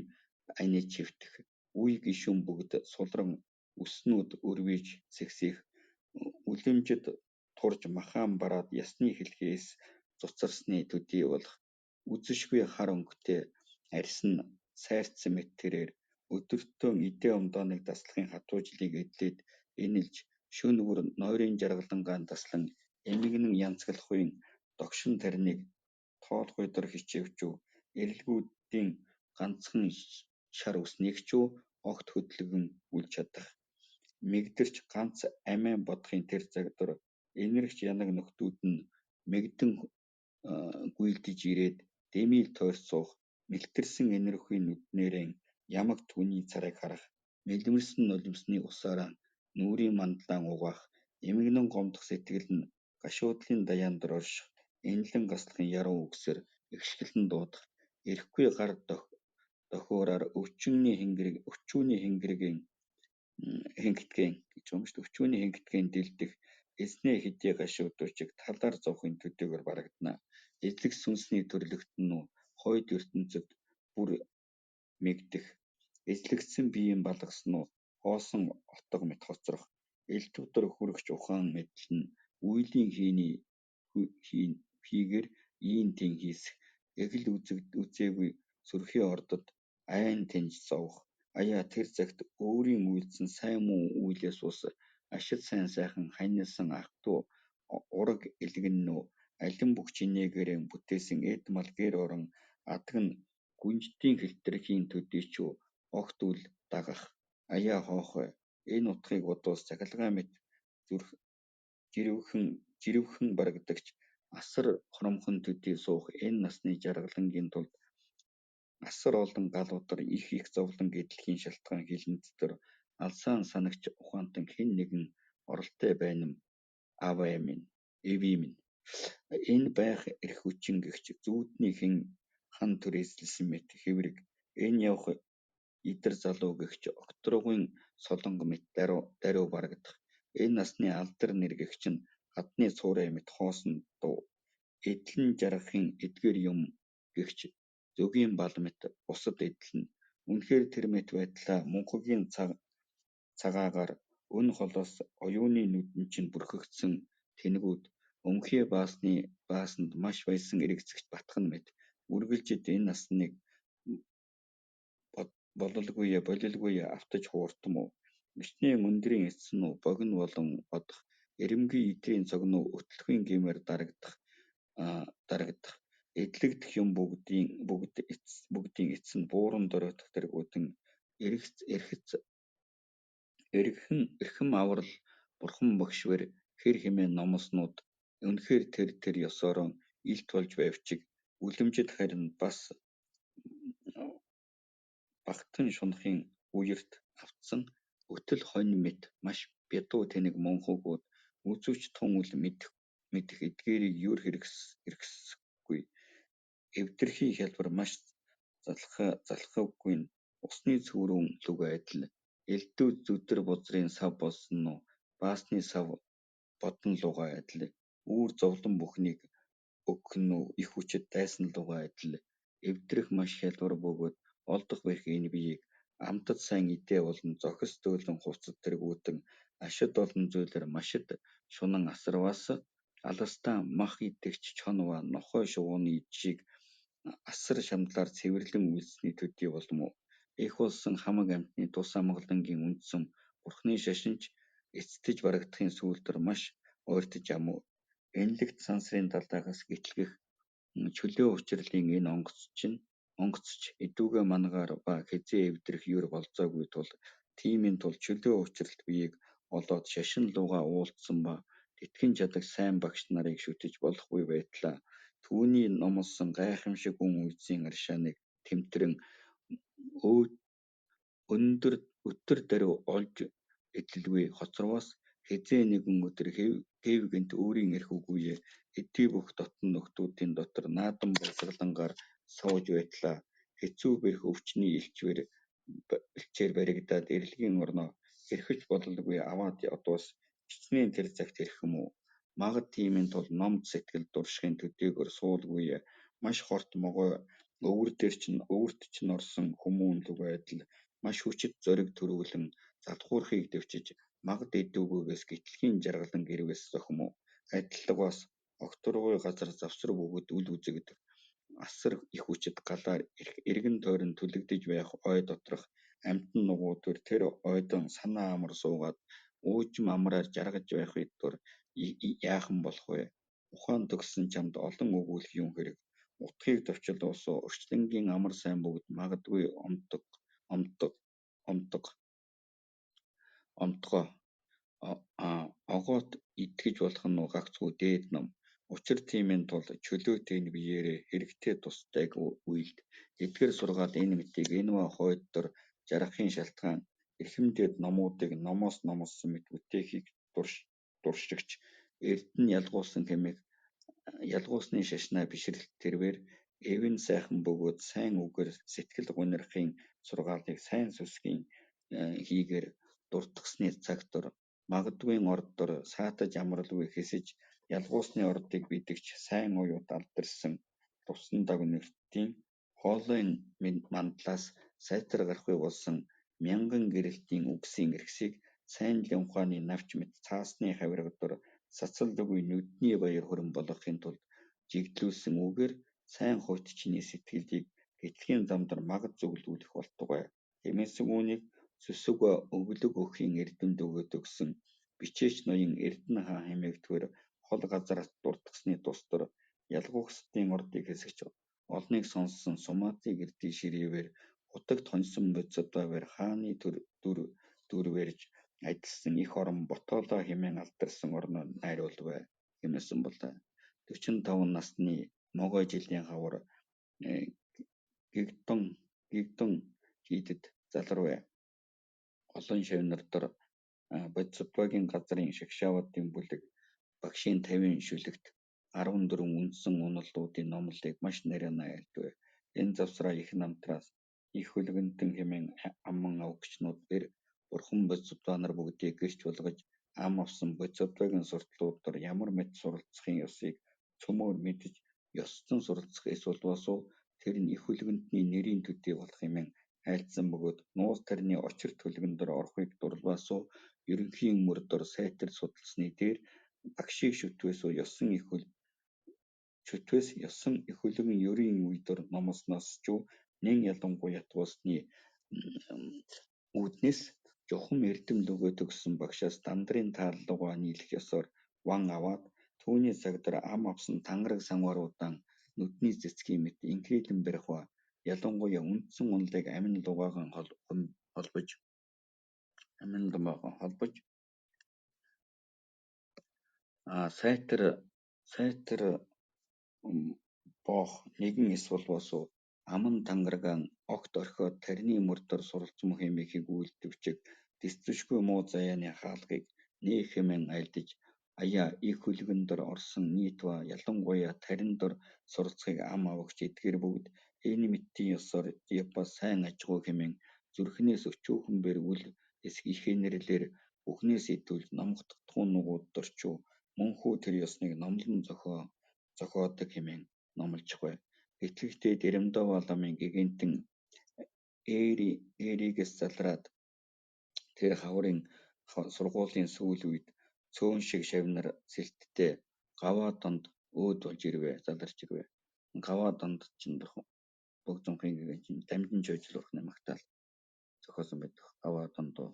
аниж чивтэх үе гишүүн бүгд сулран өснүүд өрвиж сэгсэх үлэмжид турж махан бараад ясны хэлхээс цуцарсны төдий болох үзэшгүй хар өнгөтэй арьсан сайрцсан мэт тэрээр өдөртөө идэ умдааныг даслахын хатуужилыг эдлээд энэлж шөнө бүр нойрын жаргалангаан таслан эмгэнэн янзгалахуйн догшин тарныг тоолохуй дор хичээвчүү эрэлгүүдийн ганцхан шар үснийгчүү огт хөдөлгөн үл чадах мэгдэрч ганц амиан бодохын тэр цаг дор энэрхч янаг нөхдүүд нь мэгдэн гүйлдэж ирээд дэмийл тойрч суух мэлтэрсэн энэрхүй нүднэрэн ямаг түүний царайг харах мэлмэрсэн нулимсны усаараа нүрийн мандлаан угаах эмгэнэн гомдох сэтгэл нь гашуудлын даяан дор орших энэлэн гаслахын яруу үгсээр ихшгэлэн дуудах эрэхгүй гар дохиороор өчүүний хэнгэтгэн дэлдэх эзнээ хэдий гашуудуучиг талаар зовхын төдийгөр барагдана эзлэх сүнсний төрлөختөн нь хойд ертөнцөд бүр мэгдэх эзлэгдсэн биеийн балгасан нь хоосон отго мэт хоцрох элдвтер хүрэгч ухаан мэдл нь үйлийн хийгээр ийн тэн хийсэх эгэл үзээгүй сүрхий ордод айн тэнж зовох аяа тэр цагт өөрийн үйлдсэн сайн муу үйлээс ус ашид сайхан ханилсан ах トゥ ураг элгэнэнүү алин бүх чинээгээрээ бүтээсэн эд мал гэр орон адаг нь гүнждийн хэлтэрхийн төдийчүү огт үл дагах аяа хоохой энэ утгыг бодвол цахилгаан мэт жирвхэн барагдагч асар хоромхон төдий суух энэ насны жаргалангийн тулд асар олон галуудаар их зовлон эдлэхийн шалтгаан хилэнц төр алсаан санагч ухаантан хэн нэгэн оролтой байнам аваа минь эвий минь энэ байх эрх хүчин гэгч зүүдний хан төр эзэлсэн мэт хэврэг энэ явах идэр залуу гэгч окторгын солонго мэт даруй барагдах энэ насны алдар нэр гэгч нь хадны цуурай мэт хоосон дуу. Эдлэн жаргахын эдгээр юм гэгч зөгийн бал мэт бусад эдлэн. Үнэхээр тэр мэт байдлаа мөнхөгийн цагаагаар өн холоос оюуны нүдэн чинь бүрхэгдсэн тэнэгүүд өмхий баасанд маш баясан эргэцэгч батхан мэт үргэлжид энэ насныг болилгүй автаж хууртам уу. Гичнээн өндрийн эцэн үү богино болон одох эрэмгийн идрийн цогноо өтлөхийн гэмээр дарагдах эдлэгдэх юм бүгдийн эцэнд бууран доройтох тэргүүдэн эрхэм аврал бурхан багшвэр хэр хэмээн номоснууд үнэхээр тэр ёсоороо илт болж байвчиг үлэмжид харин бас багтан шунахын үерт автсан өтөл хонь мэт маш бядуу тэнэг мөнхөгүүд үзүүч тун үл мэдэх эдгээрийг юр хэрэгсэхгүй эвдэрхий хялбар маш залхавгүй нь усны цөөрөн лүгэ адил элдв зүдэр бузрын сав болсон нь баасны сав бодон лугай адил үүр зовлон бүхнийг өгөх нь их хүчит дайсан лугай адил эвдрэх маш хялбар бөгөөд олдох бэрх энэ биеийг амтад сайн идээ болон зохис дөөлөн хувцад тэргүүдэн ашид олон зүйлээр машид шунан асарваас аластаа мах идэгч чонва нохой шувууны ижийг асар шамдлаар цэвэрлэн үйлсний төдий болом уу. Их болсон хамаг амьтны тус амгалангийн үндсэн бурхны шашинч эцдэж барагдахын сүүлдэр маш ойртож ам уу. Энлэгт сансрын талдаагаас гэтлгэх чөлөө учирлын энэ онгоцч эдүүгээ мангаар ба хэзээ эвдрэх юр болзоогүй тул тиймийн тул чөлөө учралт биеийг олоод шашин лугаа уулдсан ба тэтгэн чадах сайн багш нарыг шүтэж болохгүй байтлаа түүний номлосон гайхамшиг хүн үйсийн аршааныг тэмтрэн өтөр даруй олж эдлэлгүй хоцорвоос хэзээ нэгэн өдөр хэвгэнт өөрийн эрх үгүйе эдий бүх дотн нөхдүүдийн дотор наадан болсгалангаар сууж байтлаа хэцүү бэрх өвчний элчээр баригдаад эрлэгийн орноо эрхэж бололгүй аваад одоос хичнээн тэр цагт ирэх юм уу. Магад тиймийн тул номд сэтгэл дуршихын төдийгөр суулгүй маш хорт могой өвөрт чинь орсон хүмүүн лугай адил маш хүчит зориг төрүүлэн залхуурхыг дэвчиж магад эдүүгүйгээс гитлэгийн жаргалан гэрвээс зохим уу. Адиллагаас огторгой газар завсар бөгөөд үл үзэгдэх асар их хүчит галаар эргэн тойрон түлэгдэж байх ой доторх амьтан нугуудвэр тэр ойдон санаа амар суугаад уужим амраар жаргаж байх үйдвэр яахан болох вэ? Ухаан төгссөн чамд олон өгүүлэх юм хэрэг утгыг товчил уусуу орчлонгийн амар сайн бүгд магадгүй омтгоо огоот итгэж болох нь гагцгүй дээд ном. Учир тиймийн тул чөлөөтэй энэ биеэрээ хэрэгтэй тусдайг үйлд. Эдгээр сургаал энэ мэтийг энэ ба хойд дор жаргахын шалтгаан эрхэмдээд номуудыг номоос номссон мэт бүтээхийг дуршигч эрдэнэ ялгуусны шашнаа бишрэлт тэрвэр эвэн сайхан бөгөөд сайн үгээр сэтгэл гунирхын сургаалыг сайн сүсгийн хийгээр дуртгасны цаг дор магадгүй орд дор саатаж амралгүй хэсэж ялгуусны ордыг бидэгч сайн уюут алдарсан тусан дагнертийн хоолойн мандлаас сайтар гарахгүй болсон мянган гэрэлтийн үгсийн эрхсийг сайн лимфааны навч мэт цаасны хавирга дор сацалдаггүй нүдний баяр хүрэн болгохын тулд жигдлүүлсэн үгээр сайн хуйтчны сэтгэлийг гэтлэгийн замдар магад зөвлөвлөх болтугай. Тиймээс үүнийг сүсэг өглөг өхийн эрдэмд өгөөд өгсөн бичээч ноён эрдэнэ хаан хэмээгдэхүүр хол газараас дуртгасны тус дор ялгуурхсдын ордыг хэсэгч олныг сонссон сумаатыг эрдий ширээвэр хутагт хоньсон бодисодбавар хааны дүр барьж адилсан их орон ботоолоо хэмээн алдарсан орноо найруулвэ хэмээсэн бол 45 насны могой жилийн хавар гигдон хийдэд заларвэ. Олон шавнар дор бодисодбогийн газрын шагшаавуудын бүлэг багшийн 50 шүлэгт 14 үндсэн уналлуудын номлолыг маш нарийнаа айлдвэ. Энэ завсраа их намтраас их хөлгөнтөн хэмээн амман авгчнууд бэр бурхан бодисодбоо нар бүгдийг гэрч болгож ам авсан бодисодвогийн сурталуудаар ямар мэт суралцахын ёсыг цөмөөр мэдэж ёсцон суралцах эсвэл босуу тэр нь их хөлгөндний нэрийн төдий болох хэмээн айлдсан бөгөөд нууц тарины очир төлгөндөр орохыг дурлаасуу ерөнхийн мөрдөр сайтар судалсны дээр багшийг шүтвээс ёсон их хөлгөн ерийн үйдэр номлосноос ч нэн ялангуяа туусны үүднээс жухам эрдэм лүгээ төгссөн багшаас дандрын тааллуугаа нийлэх ёсоор ван аваад түүний цагдаар ам авсан тангараг санвааруудаан нүдний цэцгийн мэт инхээдэн барих ба ялангуяа үндсэн унлыг амин лугаагаан холбож сайтар боох нэгэн эсвэл босуу аман тангарагаан огт орхиод тарины мөрдөр суралцмах хэмээхийг үйлдвчиг дэвцвэшгүй муу заяаны хаалгыг нээх хэмээн айлдаж аяа их хөлгөндөр орсон нийт ба ялангуяа тарин дор суралцахыг ам авагч эдгээр бүгд энэ мэтийн ёсоор Япа сайн ажгүй хэмээн зүрхнээс өчүүхэн бэр үл их инэрлэр бүхнээс идүүлж номготдохуун нугууддар ч мөнхүү тэр ёсныг номлон зохиодог хэмээн номлочихвэ. Итгэхдээ Дэремдова ламын гигантын Эригээс залраад тэр хаврын сургуулийн сүүл үед цөөн шиг шавнар сэлттэй гаваа донд заларч ирвэ. Гаваа донд чинь богдонхын гигантын дамжин чойжлуулах нэмэгтэл зохиосон байдаг. Гаваа дондоо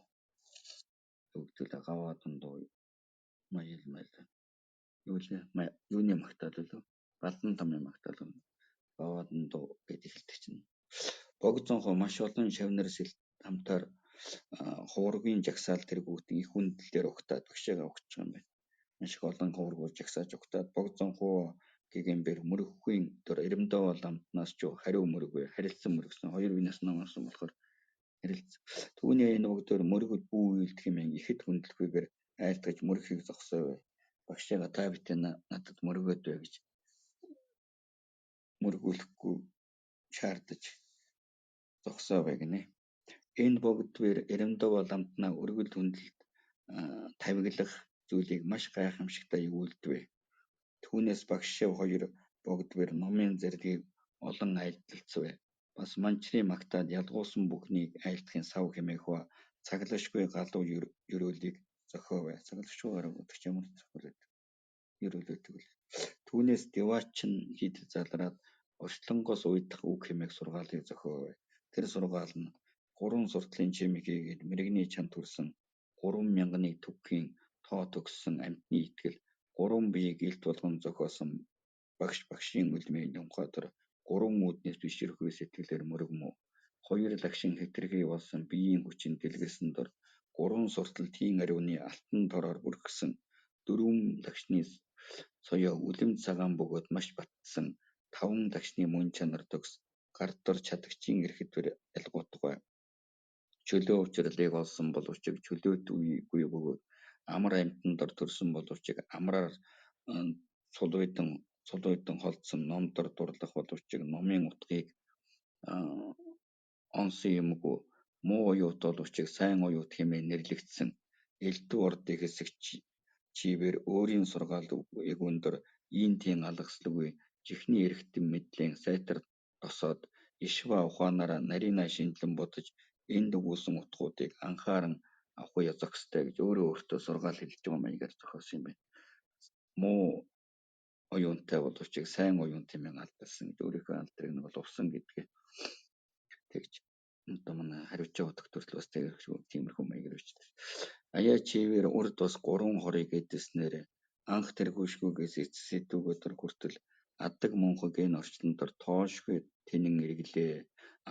юуны магтаал үлээ галдан тамны магтаал гаваа дондоо гэдэг хэлдэг чинь богдонхоо маш олон шавнар сэлт хамтаар хувргийн жагсаал тэргүүтэн их үнэлээр угтаад багшаагаа угтчих юм байна. Маш их олон хувргууд жагсааж угтаад богдонхоо гэгэмбэр мөрөхийн дор Эремдова ламтнаас ч хариу мөрөг харилцсан мөрөгсөн хоёр үеийнээс номсон болохоор харилцсан. Түүний энэ бүгдээр мөрөгд бүү үйлдэх хэмээн ихэд хүндлэхүйгээр айлтгаж мөрөхийг зогсоовэ. Багшаагаа та битээ надад мөрөгөөд бай гэж мөргүүлэхгүй шаардаж зогсоовэ гинэ. Энэ богдвэр Эремдова ламтнаа өргөл хүндэлд тавиглах зүйлийг маш гайхамшигтай өгүүлдэв. Түүнээс багш хоёр богдвэр номын зэргийг олон айлталцвэ. Бас манчрын магтаад ялгуусан бүхнийг айлтахын сав хэмээх ба цаглашгүй галуу ерөөлийг зохиовэ. Цаглашгүй гараг гэдэг ч ямар ерөөлөдөг вэ? Түүнээс Девачин хид залраад орчлонгоос уйдах үг хэмээх сургаалыг зохиовэ. Тэр сургаал нь 3 суртлын чимэг хийгээд мэрэгний чанд хүрсэн 3,000 төгхийн тоо төгссөн амьтны итгэл 3 биеийг илт болгон зохиосон багшийн үлмийн Нямхаатар 3 үүднээс биширхүү сэтгэлээр мөрөг мө 2 лагшин хэтэрхий болсон биеийн хүчин дэлгэрсэн дор 3 суртал тийм ариуны алтан тороор бүрхсэн 4 лагшны соёо үлэмж цагаан бөгөөд маш баттсан 5 лагшны мөн чанар төгс гардор чадагчийн эрхэтвэр ялгуутгай чөлөө учрлыг олсон боловч чөлөөт үегүй бөгөөд амар амьтан дор төрсөн боловч амраар цулуйдан холдсон ном дор дурлах боловч номын утгыг онсон юмгүй муу оюут боловч сайн оюут хэмээн нэрлэгдсэн элдв ордын хэсэг чивээр өөрийн сургаал эгүүндэр ийм тийм алгаслгүй жихний эрхтэн мэдлэн сайтар тосоод ишва ухаанаараа нарийнаа шинжлэн бодож энд өгүүлсэн утгуудыг анхааран авахгүй зохистой гэж өөртөө сургаал хэлж байгаа маягаар зохиосон юм байна. Муу оюунтай боловч сайн оюун хэмээн алдсан гэж өөрийнхөө алдрыг нь боловсон гэдгээ тэгж манай хариуцж байгаа докторт бас тиймэрхүү маягаар бичдэг. Аяа чивээр урд бас 3 хорыг эдэснээр анх тэргүүшгүйгээс эцэс эдүүгөөдөр хүртэл аддаг мөнхөг энэ орчлондор тоошгүй тэнэн эргэлээ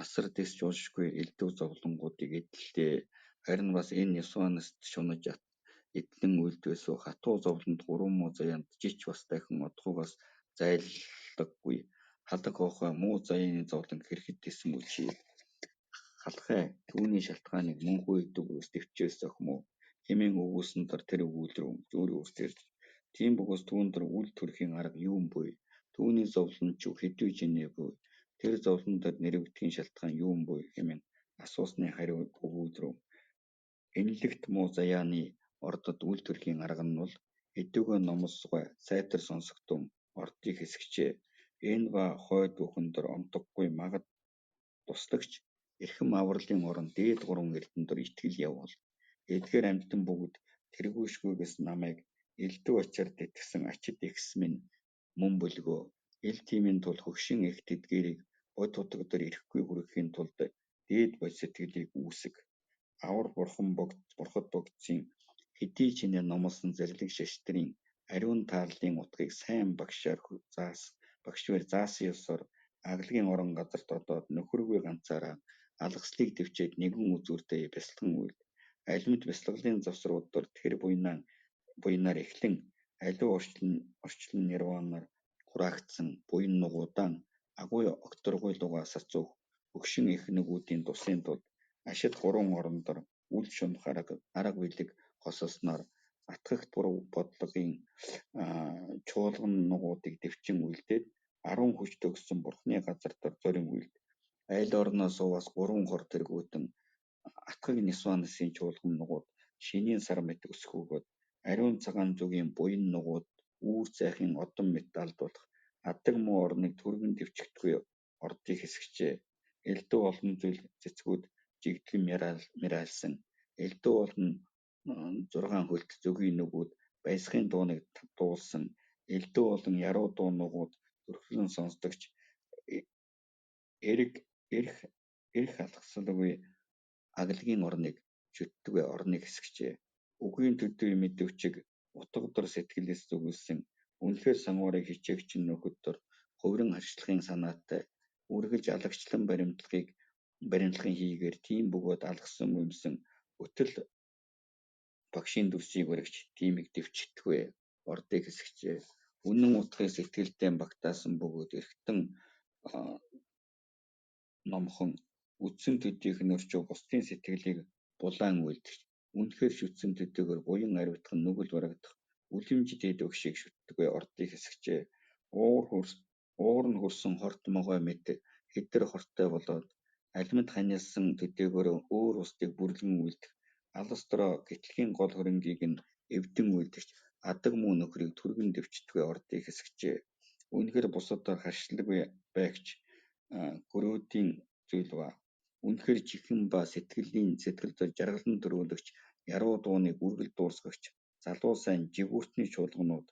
асар дэс жуушгүй элдв зовлонгуудыг эдлээ. Харин бас энэ Ясванаст шунаж эдлэн үйлдвэсүү хатуу зовлонд 3 муу заяанд жич бас дахин одохугаас зайлдаггүй халаг хоохой муу заяаны зовлон хэрхэд тэсэн үлчээ халахай түүний шалтгааныг мөнхөө эдүүгөөс төвчээс зохимов хэмээн өгүүлсэн дор тэр өгүүл рүү өөртөө тийм бөгөөс түүн дор үл төрхийн арга юун буй түүний зовлон ч хэдий жинээ буй тэр зовлон дор нэрвэгдэхийн шалтгаан юун буй хэмээн асуусны хариу өгүүл рүү энэлэгт муу заяаны ордод үл төрхийн арга нь бол эдүгэ номсгой сайтар сонсогдсон ордыг хэсэгчээ. Энэ ба хойд бүхэндэр онтоггүй магад туслагч эрхэм авралын орон дээд гурван эрдэнтэр итгэл явуул. Эдгээр амьтан бүгд тэргүүшгүйгээс намайг элдв ачаар тэтгэсэн ачид ихс минь мөн бүлгөө. Ил тиймийн тул хөгшин их тэдгээрийг бод утгадэр ирэхгүй хүрэхийн тулд дээд бод сэтгэлийг үүсэг. Авар бурхад богдсын хэдий чинээ номлосон зэрлэг шаштрын ариун таарлын утгыг сайн багшвэр заасан ёсоор аглагын орон газарт одоод нөхөргүй ганцаараа алгаслыг төвчээд нэгэн үзүүртэй бясалган үйлд. Алимт бясалгалын завсрууд дор тэр буйнаар эхлэн аливаа орчлон нирванаар хураагдсан буян нугуудаан агуй окторгуйлуугаа сацуух хөгшин их нүгүүдийн тусын тулд ашид гурван орондор үл шунах арга билэг хосолсноор атгахт бодлогын чуулган нугуудыг дэвчин үйлдээд 10 хүч төгссөн бурхны газар дор зорин үйлд. Айл орноо суувас 3 хор тэргүүтэн атгаг нисванысын чуулган нугууд шинийн сар мэт өсөх өгөөд ариун цагаан зүгийн буян нугууд үүр цайхын одон мэт алдуулах аддаг муу орныг түргэн дэвчигдгүй ордыг хэсэгчээ. Элдв олон зүйл цэцгүүд жигдлэн мярайлсан. Элдв олон 6 хөлт зүгийн нүгүүд баясгын дууныг дуулсан. Элдв олон яруу дуу нугууд зүрхлэн сонсдогч эрх алгасалгүй аглагын орныг шүтдэг орныг хэсэгчээ. Үгийн төдий мэдвчиг утгадор сэтгэлээс зүгэлсэн үнэхээр сонгуурыг хичээгч нөхөд хувиран харьцлагын санаатай үргэлж алагчлан баримтлагын хийгээр тийм бөгөөд алгасан өмсөн өтөл багшийн дүрсийг баригч тиймийг дэвчигдэхвэ ордыг хэсэгчээ. Үнэн утгыг сэтгэлдээ багтаасан бөгөөд эргэтэн номхон үдсэн төдийх нь өрчөө бусдын сэтгэлийг булаан үйлдэж үнэхээр шүтсэн төдийгөр буян аривтхан нүгэл барагдах үлэмжид хэд өгшийг шүтдэг ордыг хэсэгчээ. Уур нь хөрсөн хорт могой мэт хэдэр хортой болоод алимд ханилсан төдийгөр өөр устдыг бүрлгэн үйлдэх алс дороо гэтлэгийн гол хөрөнгийг нь эвдэн үйлдэгч аддаг муу нөхрийг түргэн дэвчдэг ордыг хэсэгчээ. Үнэхээр бусадаар харшилгүй байгч гөрөөдийн зүйл ба үнэхээр чихэн ба сэтгэл зүй жаргалан төрүүлэгч яруу дууныг үргэл дуусгагч залуу сайн жигүүртний чуулганууд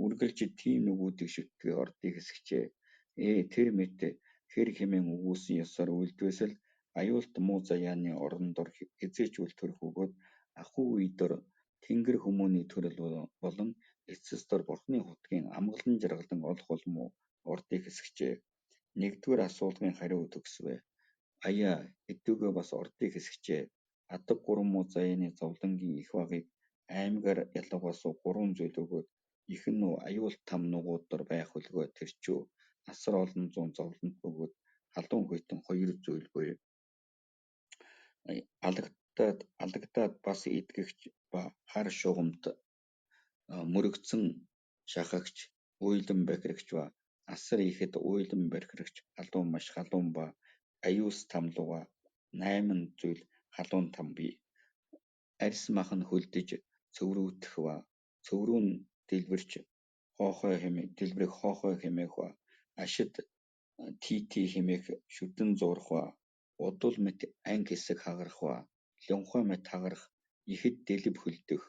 үргэлж тийм нүгүүдийг шүтдэг ордыг хэсэгчээ. Тэр мэт хэр хэмээн өгүүлсэн ёсоор үйлдвэс л аюулт муу заяаны орон дор хизээч үл төрөх өгөөд ахуй үедор тэнгэр хүмүүний төрөл болон эцэс дор бурхны хутгийн амгалан жаргалан олох болмоо ордыг хэсэгчээ. Нэгдүгээр асуулгын хариу төгсвэ. Аяа эдүгээ бас ордыг хэсэгчээ. Аддаг гурван муу заяаны зовлонгийн их багыг аймгаар ялгуусуу 3 зүйл өгөөд ихэн нүү аюул там нугууд дор байх хөлгөө тэрчүү асар олон зуун зовлонт бөгөөд халуун хөйтөн 2 зүйл буюу алагдаад бас идгэгч ба хар шугамд мөрөгдсөн шахагч уйлан бахирагч ба асар ихэд уйлан бахирагч халуун маш халуун ба аюус там луга 8 зүйл халуун там бий. Арьс махан хөлдөж цөврүүтэх ба цөврүүн дэлбэрэх хоохой хэмээх ба ашид тити хэмээх шүдэн зуурах ба удвал мэт анги хэсэг хагарах ба лунхой мэт хагарах ихэд дэлб хөлдөх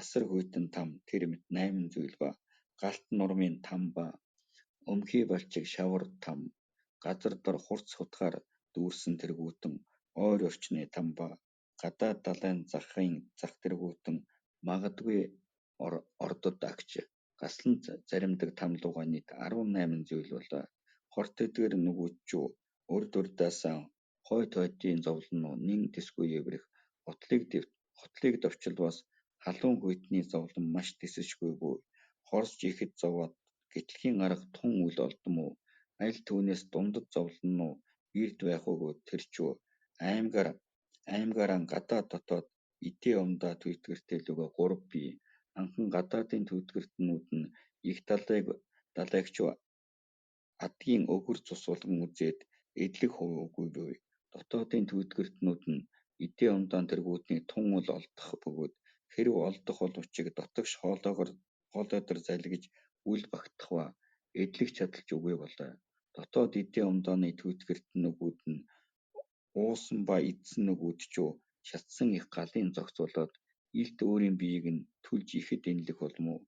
асар хүйтэн там тэр мэт 8 зүйл ба галт нурмын там ба өмхий балчиг шавар там газар дор хурц хутгаар дүүрсэн тэргүүтэн ойр орчны там ба гадаад далайн зах тэргүүтэн магадгүй ордод агч гаслан заримдаг там луга нийт 18 зүйл болоо. Хорт эдгээр нүгүүчүү урд урдаасаа хойдын зовлоноо нин тэсгүй эврэх хотлыг довчилбас халуун хүйтний зовлон маш тэсэжгүйгүй хорсж ихэд зовоод гэтлэхийн арга тун үл олдмоо аль түүнээс дундад зовлоноо эрд байх өгөө тэрчүү аймгаараа гадаад дотоод эдээ умдаа түйтгэртэй лүгэ 3 бий. Анхан гадаадын түйтгэртнүүд нь их далайгч адгийн өгөр цус болгон үзээд эдлэг хувь үгүй буй. Дотоодын түйтгэртнүүд нь эдээ умдаан тэргүүдний тун үл олдох бөгөөд Хэрэв олдох бол учиг дотогш хоолойдор залгиж үл багтах ба эдлэх чадалж үгүй болоо. Дотоод эдийн умдааны түүтгэрт нүгүүд нь уусан ба идсэн нүгүүд ч шатсан их галын зогц болоод илт өөрийн биеийг нь түлж ихэд энэлэх болмоо.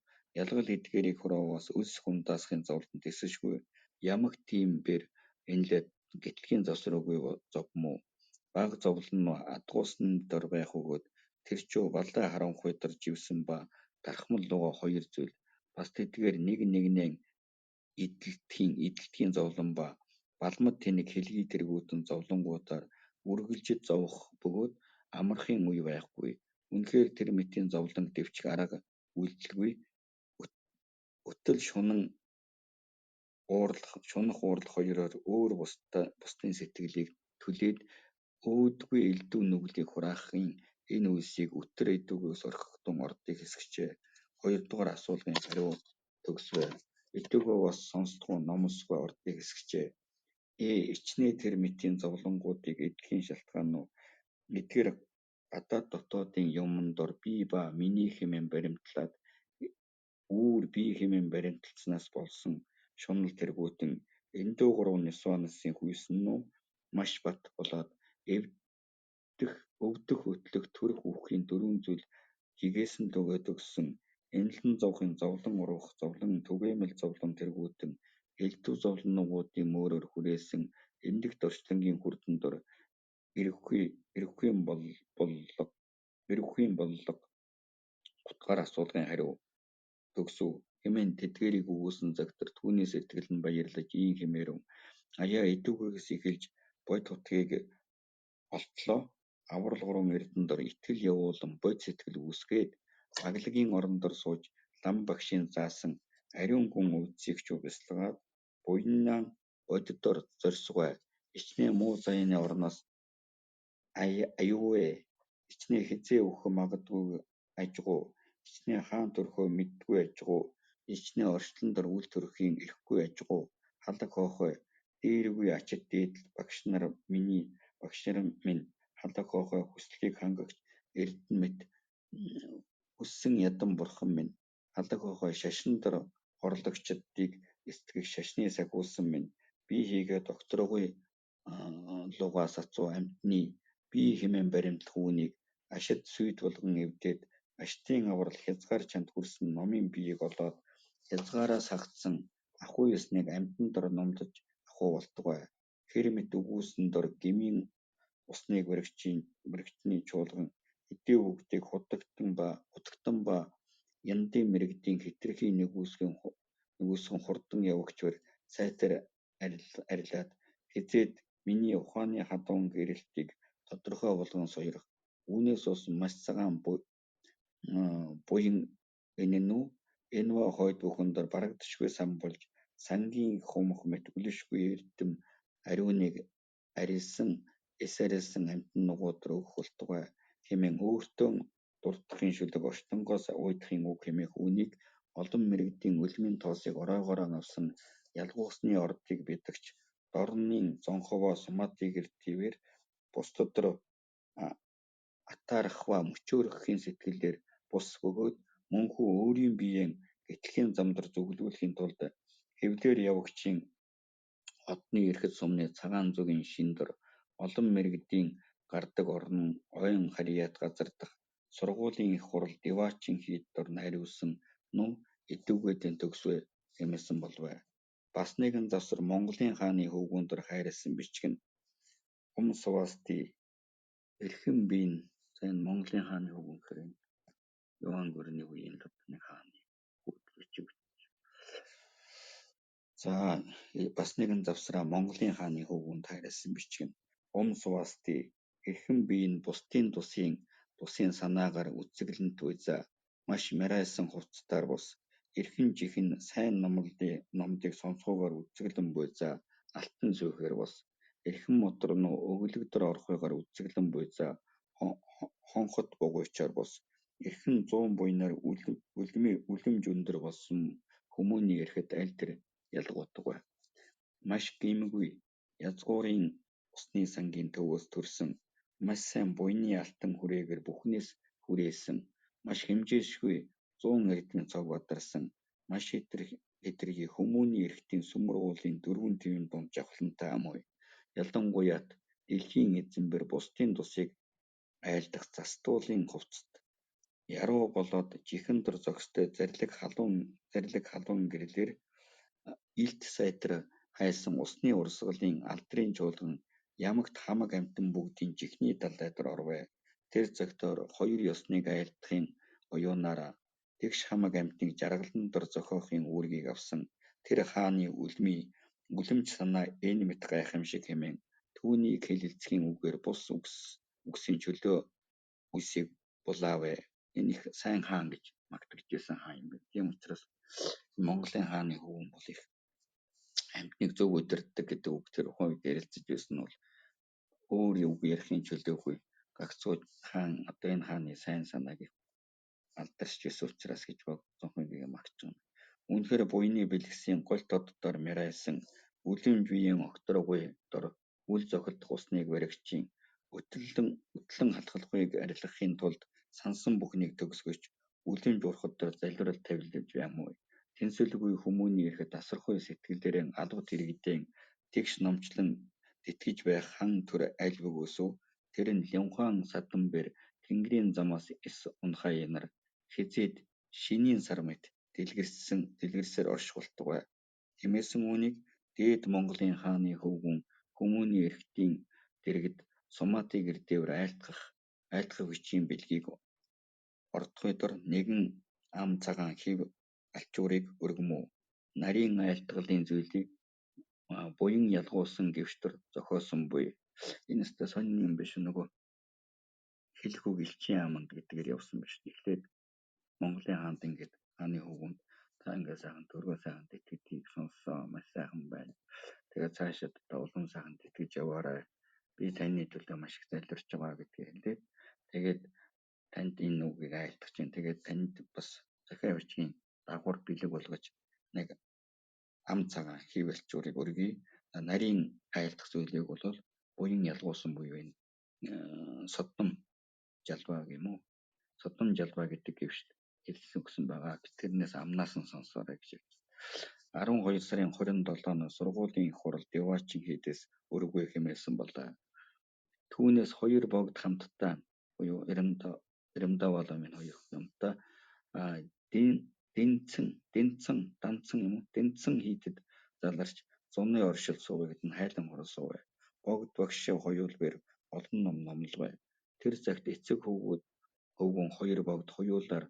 Ялгал эдгээрийг хурааваас өс хундаасахын зовлон тэсэшгүй ямаг тийм бэр энэлээд гэтлэгийн завсраагүй зовмоо. Баг зовлон нь адгуусан дор байх өгөөд тэр ч балай харанхуй дор живсэн ба дархмал луга хоёр зүйл. Бас тэдгээр нэг нэгнээ идэлтгийн зовлон ба балмад тэнэг хэлхий тэргүүтэн зовлонгуудаар үргэлжид зовох бөгөөд амархын үе байхгүй. Үнэхээр тэр мэтийн зовлон дэвчих арга үйлдэлгүй. Өтөл шунах уурлах хоёроор өөр бусдын сэтгэлийг түлээд өөдгүй элдв нүглийг хураахын энэ үйлсийг өтөр эдүгээс орхигдун ордыг хэсгчээ. Хоёрдугаар асуулгын хариу төгсвэ. Эдүгөө бас сонсдгоо номсгүй ордыг хэсгчээ. Ичнээ тэр мэтийн зовлонгуудыг эдхийн шалтгаан нь эдгээр гадаад дотоодын юмн дор би ба миний хэмээн баримтлаад би хэмээн баримталцснаас болсон шунал тэргүүтэн эндүү гурав Нисванысын хүйсэн нь маш бат болоод өвдөх хөтлөх төрөх үхэхийн дөрвөн зүйл хигээсэн түгээд өгсөн. Энэлэн зовхын зовлон урвах зовлон түгээмэл зовлон тэргүүтэн элдв зовлоннуудын мөөрөөр хүрээсэн эндэх дорчлонгийн хүрдэн дор эрвхийн боллого гутгаар асуулгын хариу төгсөв хэмээн тэдгээрийг өгүүлсэн загтар түүний сэтгэл нь баярлаж ийм хэмээрэв. Аяа эдүгээс эхэлж бод хутгийг олтлоо аврал гурван эрдэнэ дор итгэл явуулан бод сэтгэл үүсгээд баглагийн орон дор сууж лам багшийн заасан ариун гүн үйдсийг бясалгаад буянаа боддоор зорьсгоо ичнээ муу заяаны орноос аюувэ ичнээ хизээ өгөх магадгүй ажгуу ичнээ хаан төрхөө мэдгүй ажгуу ичнээ орчлон дор үл төрхийн эрэхгүй ажгуу халаг хоохой дээргүй ачид дээдл багш нар минь халаг хоохой хүслийг хангагч эрдэнэ мэт хүссэн ядан бурхан минь халаг хоохой шашин дор хорлагчдыг эстгэх шашны сахиусан минь би хийгээ докторгүй луга сацуу амьтны би хэмээн баримтлах үүнийг ашид сүйд болгон эвдээд аштын аврал хязгаар чамд хүрсэн номын биеийг олоод хязгаараас хагдсан ахуй ёсныг амьтан дор номдож ахуй болтугай. Хэр мэт өгүүлсэн дор гмийн усныг мэрэгчний чуулган хэдий бүгдийг хутагтан ба яндын мэрэгдийн хэтэрхий нэгүсгэн хурдан явагч бэр сайтар арилаад хизээд миний ухааны хадуун гэрэлтийг тодорхой болгон соёрох. Үүнээс ус маш цагаан буян энэнүү энэва хойд бүхэн дор барагдашгүй сан болж сангийн хумх мэт үлэшгүй эрдэм ариуныг эс арилсан амьтан нугуудаар өгөх болтугай хэмээн өөртөө дурдахын шүлэг оштонгоос уйдахын үг хэмээх үүнийг олон мэрэгдийн үлмийн тоосыг оройгоороо авсан ялгуусны ордыг бидагч дорнын зонховоо сумаатигэр твэр бусдад дор атаарах ба мөчөөрөхийн сэтгэлээр бус бөгөөд мөнхөө өөрийн биеэн гэтлэхийн замдар зүглүүлэхийн тулд хэвлэр явагчийн одны эрхэт сумны цагаан зүгийн шин дор олон мэрэгдийн гардаг орон ойн харьяат газар дах сургуулийн их хурал девачийн хийд дор найруулсан нум эдүгээдэн төгсвэ хэмээсэн болвэ. Бас нэгэн завсар Монголын хааны хөвгүүн дор хайрласан бичгэн Свасти эрхэм биеийн Монголын хааны хөвгүүн гэхээр Юан Гүрний үеийн лодны хааны хөвгүүн. За бас нэгэн завсраа Монголын хааны хөвгүүнд хайрласан бичгэн Свасти эрхэм биеийн бусдын тусын санаагаар үцэглэнт буйзаа маш марайсан хувцастаар бус эрхэн жихэн сайн номдыг сонсгоогаар үцэглэн буйзаа алтан сүйхээр бус эрхэн мотор нь өглөг дор орохыгаар үцэглэн буйзаа хонхот бугуйчаар бус эрхэн 100 буйнаар үлэмж өндөр болсон хүмүүний эрхэд аль тэр ялгуутаггүй маш гэмгүй язгуурын усны сангийн төвөөс төрсөн маш сайн буйны алтан хүрээгээр бүхнээс хүрээсэн маш хэмжээшгүй 100 эрдмийн цог бадарсан маш хэтэрхий хүмүүний эрхтийн сүмргуулийн 4 төвийн дунд жавхлантай ам уй. Ялангуяа дэлхийн эзэмбэр бусдын тусыг айлдах застуулын хувцас яруу болоод жихэн дор зохистой зарлиг халуун гэрлэр илт сайтар хайсан усны урсгалын алдрын чуулган ямагт хамаг амьтан бүгдийн жихний далайдар орвэ. Тэр зохиолоор хоёр ёсныг айлдахын оюунаараа тэгш хамаг амьтныг жаргалан дор зохиохын үүргийг авсан тэр хааны үлэмж санаа энэ мэт гайхамшиг хэмээн түүнийг хэлэлцэхийн үгээр бус үгсийн чөлөө үсийг булаавэ. Энэ их сайн хаан гэж магтагдсан хаан юм. Тийм учраас Монголын хааны хөвөн бол их амьтныг зөв удирддаг гэдэг үг тэр хувьд ярилцаж байсан нь бол өөр үг ярихын чөлөөгүй гагцхүү хаан одоо энэ хааны сайн санааг алдаршиж байсан учраас гэж бодсон хувийг магтж байна. Үүнхээр буйны бэлгэсийн гол тоддоор мярайсан үлэмж биеийн огторгуй дор үл зохилдох усныг баригчин өтлөн халахлахыг арилгахын тулд сансан бүхнийг төгсгөж үлэмж урхад дор залбирал тавилж ямуй. Тэнцвэргүй хүмүүний эрэхэд асархуй сэтгэлээрэн албат иргэдэн тэгш номчлон тэтгэж байх хан төр аль бөгөөсөө тэр нь лянхаан саданбэр тэнгэрийн замаас эс унхай нар хизээд шинийн сар мэт дэлгэрсээр оршуулдаг. Тиймээсэн үүнийг дээд Монголын хааны хөвгүн хүмүүний эрхтийн дэргэд Сумаатыг эрдээвэр айлтгах бичгийн бэлгийг ордохуй дор нэгэн ам цагаан хэв алчуурыг өргөмөв. Нарийн айлтгалын зүйлийг буян ялгуулсан гэвштэр зохиосон буй. Энэ өстой сонин юм биш нөгөө хэлхүүг элчийн аманд гэдгээр явсан биш. Тэгэхээр Монголын хаанд ингээд хааны хөвгүнд та ингээд сайхан төргөө сайхан тэтгэдгийг сонссоо маш сайхан байна. Тэгээд цаашаа та улам сайхан тэтгэж яваарай. Би таны төлөө маш их залбирч байгаа гэдгийг хэлээд тэгээд танд энэ үгийг айлтгах чинь тэгээд танд бас захиа бичгийн дагавар бэлэг болгож нэг ам цагаан хэв алчуурыг өргөе. Нарийн айлдах зүйлийг бол буян ялгуулсан буюу энэ содом жалбаа юм уу? Содом жалбаа гэдэг гэвшт хэлсэн өгсөн байгаа. Тэрнээс амнаас нь сонсоорой гэж. 12 сарын 27-нд сургуулийн их хурал Девачин хийдээс өргөе хэмээсэн болоо. Түүнээс хоёр богд хамтдаа буюу Иремдавала минь хоёр юмтай дэнцэн хийдэд заларч зуны оршил суугад нь хайлан хурал суув. Богд багшаа хоёулбэр олон ном номлов. Тэр цагт эцэг хөвгүн хоёр богд хоёулаар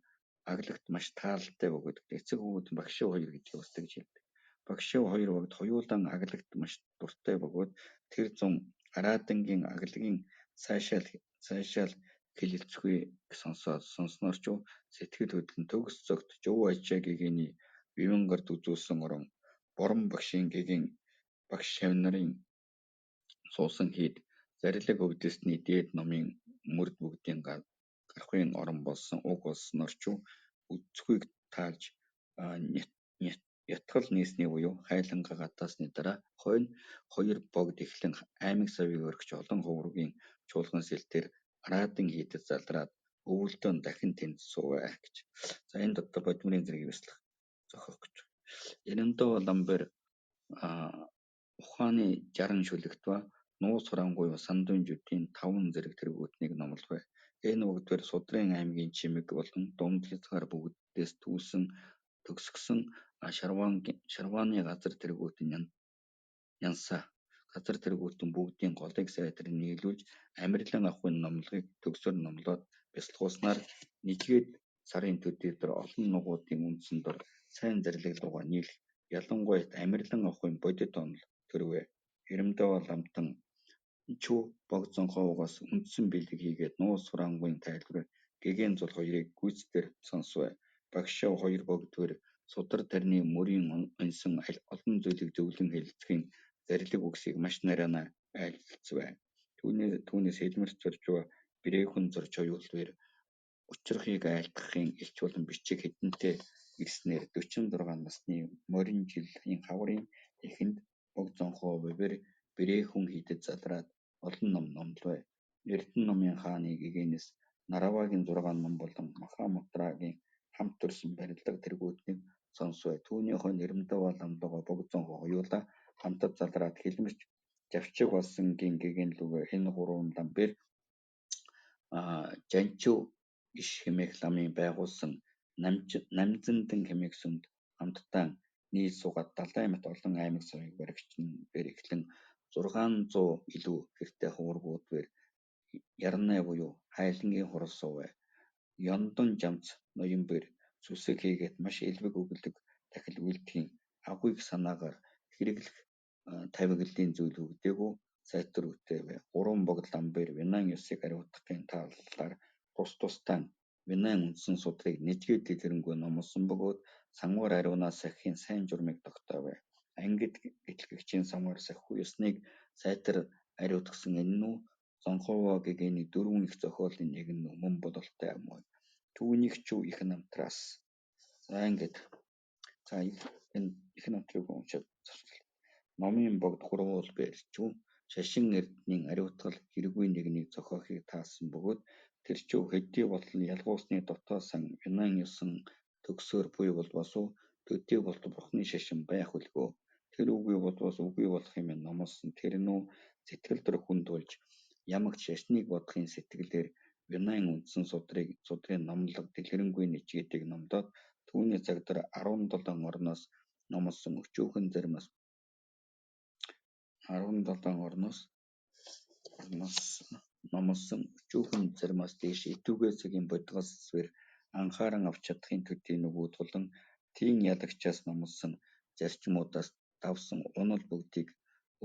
аглагт маш таалалтай бөгөөд эцэг хөвгүүд багшаа хоёр гэж устгаж хэлдэг. Багшаа хоёр богд хоёулаа аглагт маш дуртай бөгөөд тэр зам Арадангийн аглагийн сайшаал хэлэлцэхгүй сонсноор ч сэтгэл хөдлөн төгс зогт жов ажаа гэгэний бивэн гард үзүүлсэн орон борон багшийн гэгийн багш шавнарын суусан хийд зарлиг өвдөсний дээд номын мөрд бүгдийн гарахын орон болсон уг болсноор ч үзэхүйг таалж ятгал нийсний буюу хайлангаа гадаасны дараа хойно хоёр богд эхлэн аймаг савыг өргөж олон хөврөгийн чуулган сэлтээр Арадан хийдэд залраад өвөлдөө дахин тэнд суув гэж. За энэ дотор бодмрын зэргийг бяцлах зохиох гэж. Иремдав ламбер ухааны 60 шүлэгт ба нуус хураангуй сандуун жүдийн 5 зэрэг тэргүүтнийг номлов. Энэ бүгдээр Судрын аймгийн чимэг болон дунд хязгаар бүгдээс төгсгсөн Шарваны газар тэргүүтэн янсаа газар тэргүүтэн бүгдийн голыг сайтар нийлүүлж амирлан авахын номлогыг төгсөөр номлоод бяцлахуулснаар нэгдүгээр сарын төдийдөр олон нугуудын үндсэн дор сайн зарлиг руугаа нийлэх ялангуяа амирлан авахын бодит онол төрвэ. Иремдав ламтан чүү богд зонхоогоос үндсэн бэлэг хийгээд нуус хураангуйн тайлбар гэгээн зул хоёрыг гүйцэтгэр сонсвэ. Багшаа хоёр богдвэр судар тарны мөрийн онсон олон зүйлийг зөвлөн хэлэлцэхийн зарлиг үгсийг маш нарийнаа айлтцвэ. Түүнээс хэлмэрч зорж бирээхэн зорж хоёулбэр учрахыг айлтгахын элч болон бичиг хэдэнтэй ирснээр 46 насны морин жилийн хаврын эхэнд богд зонхоо бирээхэн хийдэд залраад олон ном номлов. Эрдэнэ номын хааны гэгээнээс Наравагийн 6 ном болон Махамудрагийн хамт төрсөн барилга тэргүүтнийг сонсвэ. Түүнийхөө нэрмдээ ламдгаа богдсон хоёулаа хамтад залраад хэлмэрч завчиг болсон гингийн лүгээр энэ 3 ламбэр жанчив иш хэмээх ламын байгуулсан намзандан хэмээх сүмд хамтдаа нийл суугаад 70 мят олон аймаг соёлыг баригчнээр эхлэн 600 илүү хэртэй хуургууд бэр ярнай буюу хайлангийн хурал сувэ. Ёндон жамц ноёнбэр сүсэг хийгээд маш элбэг өгөлөг дахил үйлдэхийн агуйг санаагаар хэрэглэх тавиглалын зүйл өгдөөгүй сайтар үтээвэ. 3 богд ламбэр Вьетнам ёсыг ариутгахын талаар тус тусдаа Вьетнам үндсэн судрыг нэжгээд дэлгэрэнгүй номлосон бөгөөд Самуар ариунаас сахихын сайн журмыг тогтоовэ. Ангид гэтлэгчийн Самуар сахихгүй ёсныг сайтар ариутгасан энэ нь Цонхоо гэгэний 4 их зохиолын нэг нь мөн бодолтой амуй. Түүнийг ч их намтраас. За ингээд. За энэ их намтрыг уншаад завсарлаа. Номын богд хурвуул бэрчүү шашин эрдэнийн ариутгал хэрэггүй нэгнийг зохиохыг таасан бөгөөд тэр чүү хэдий болтол ялгуусны дотоод сан Вьетнам ёсон төгсөөр буй болбосуу төдий болтол бурхны шашин байх үлгөө. Тэр үгүй болбос үгүй болох юм номлосон тэр нүү сэтгэл дор хүнд болж ямагт шашныг бодохын сэтгэлээр Вьетнам үндсэн судрын номлог дэлгэрэнгүй нэчгээдэг номдоод түүний цагдаар 17 орноос номлосон өчүүхэн заримаас 17 орноос номлосон өчүүхэн заримаас дээш итүүгээ цагийн бодгосвэр анхааран авч чадахын төдий нөгөөд болон тийм ялагчаас номлосон зарчмуудаас давсан унал бүгдийг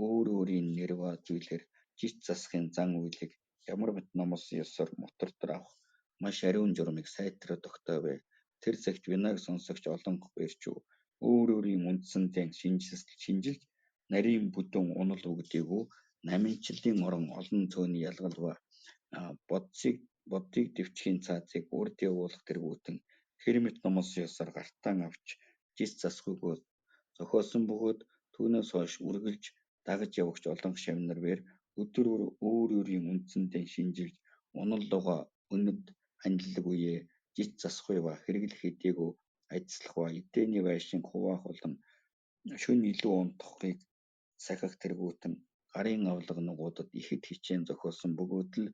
өөр өөрийн нэрва зүйлээр жич засахын зан үйлийг ямар мэт номлосон ёсоор мотортор авах маш ариун журмыг сайтар тогтоовэ. Тэр цагт Вьетнамыг сонсогч олон бэрчүү өөр өөрийн үндсэндээ шинжилж нарийн бүдүүн унал өгдөөгүй намынчлалын орон олон цөөний ялгал ба боддыг дэвчхийн цаазыг урд явуулах тэргүүтэн тэр мэт номлосон ёсоор гартаан авч жис засахгүйгөө зохиосон бөгөөд түүнээс хойш үргэлж дагаж явагч олон шавнар бээр өдөр өөр өөрийн үндсэндээ шинжилж унал луга өнөд хандлаг үеэ жис засахгүй ба хэрэглэх хэдийгүй ажиллах ба эдээний байшин хуваах болон шөнө илүү унтахыг сахих тэргүүтэн гарын авлага нугуудад ихэд хичээн зохиосон бөгөөд л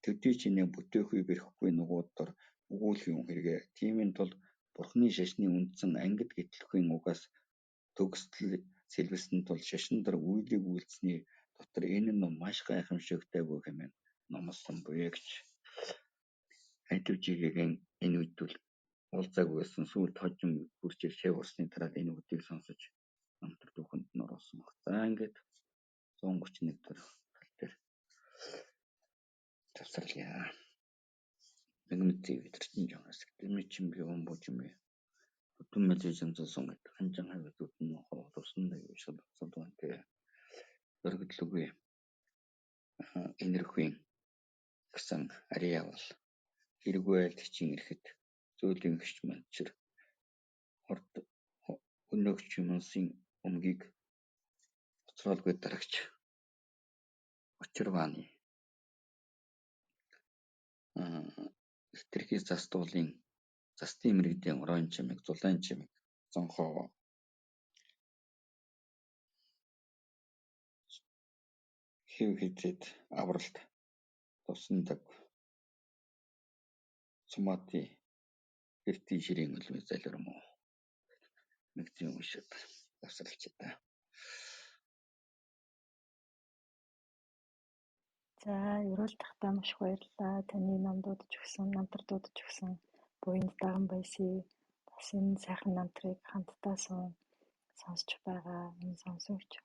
төдий чинээ бүтээхгүй бэрхгүй нугуудаар өгүүлэх юм хэрэгэ. Тиймийн тулд бурхны шашны үндсэн ангид гэтлэхийн угаас төгсдөл сэлбэсэн тул шашин дор үйлийг үйлдсэний дотор энэ ном маш гайхамшигтайгүй хэмээн номлосон буюу гэж хайдвжигийн энэ үдвэл уулзаагүй байсан сүүлд хожим хурж шав усны дараа энэ үдийг сонсож намтар дүүхэнд нь орсон баг. За ингээд 131 дээр тал дээр завсарлаа. Мэгмэцээ өдөртөн жоноос гэмэчин би өмбөжмэ. Бүтэн мэлжэн зосон гэд ханжан хавьд үтэн нохоо тусан дэг шалгацсан тэ өргөдлөгүй энерхүйн гэсэн ариа бол хэрэггүй айлтчин ирэхэд зөөлөн гэрч манчир хорд өнөөгч юмсын өмгийг оцроолгүй дарагч очирвааны хитрхи застын мэрэгдийн оройн чимэг зулайн чимэг Цонхоо хэв хизээд авралт тусандаг сумати эрти ширийн өлмөс залрмоо мэгзэн уншаад завсарлаа та. За, ерөөл тахтаа маш баярлалаа. Таны нам дуудаж өгсөн, намтар дуудаж өгсөн буянд даган байсий. Бас энэ сайхан намтрыг хамтдаа сонсч байгаа энэ сонсогч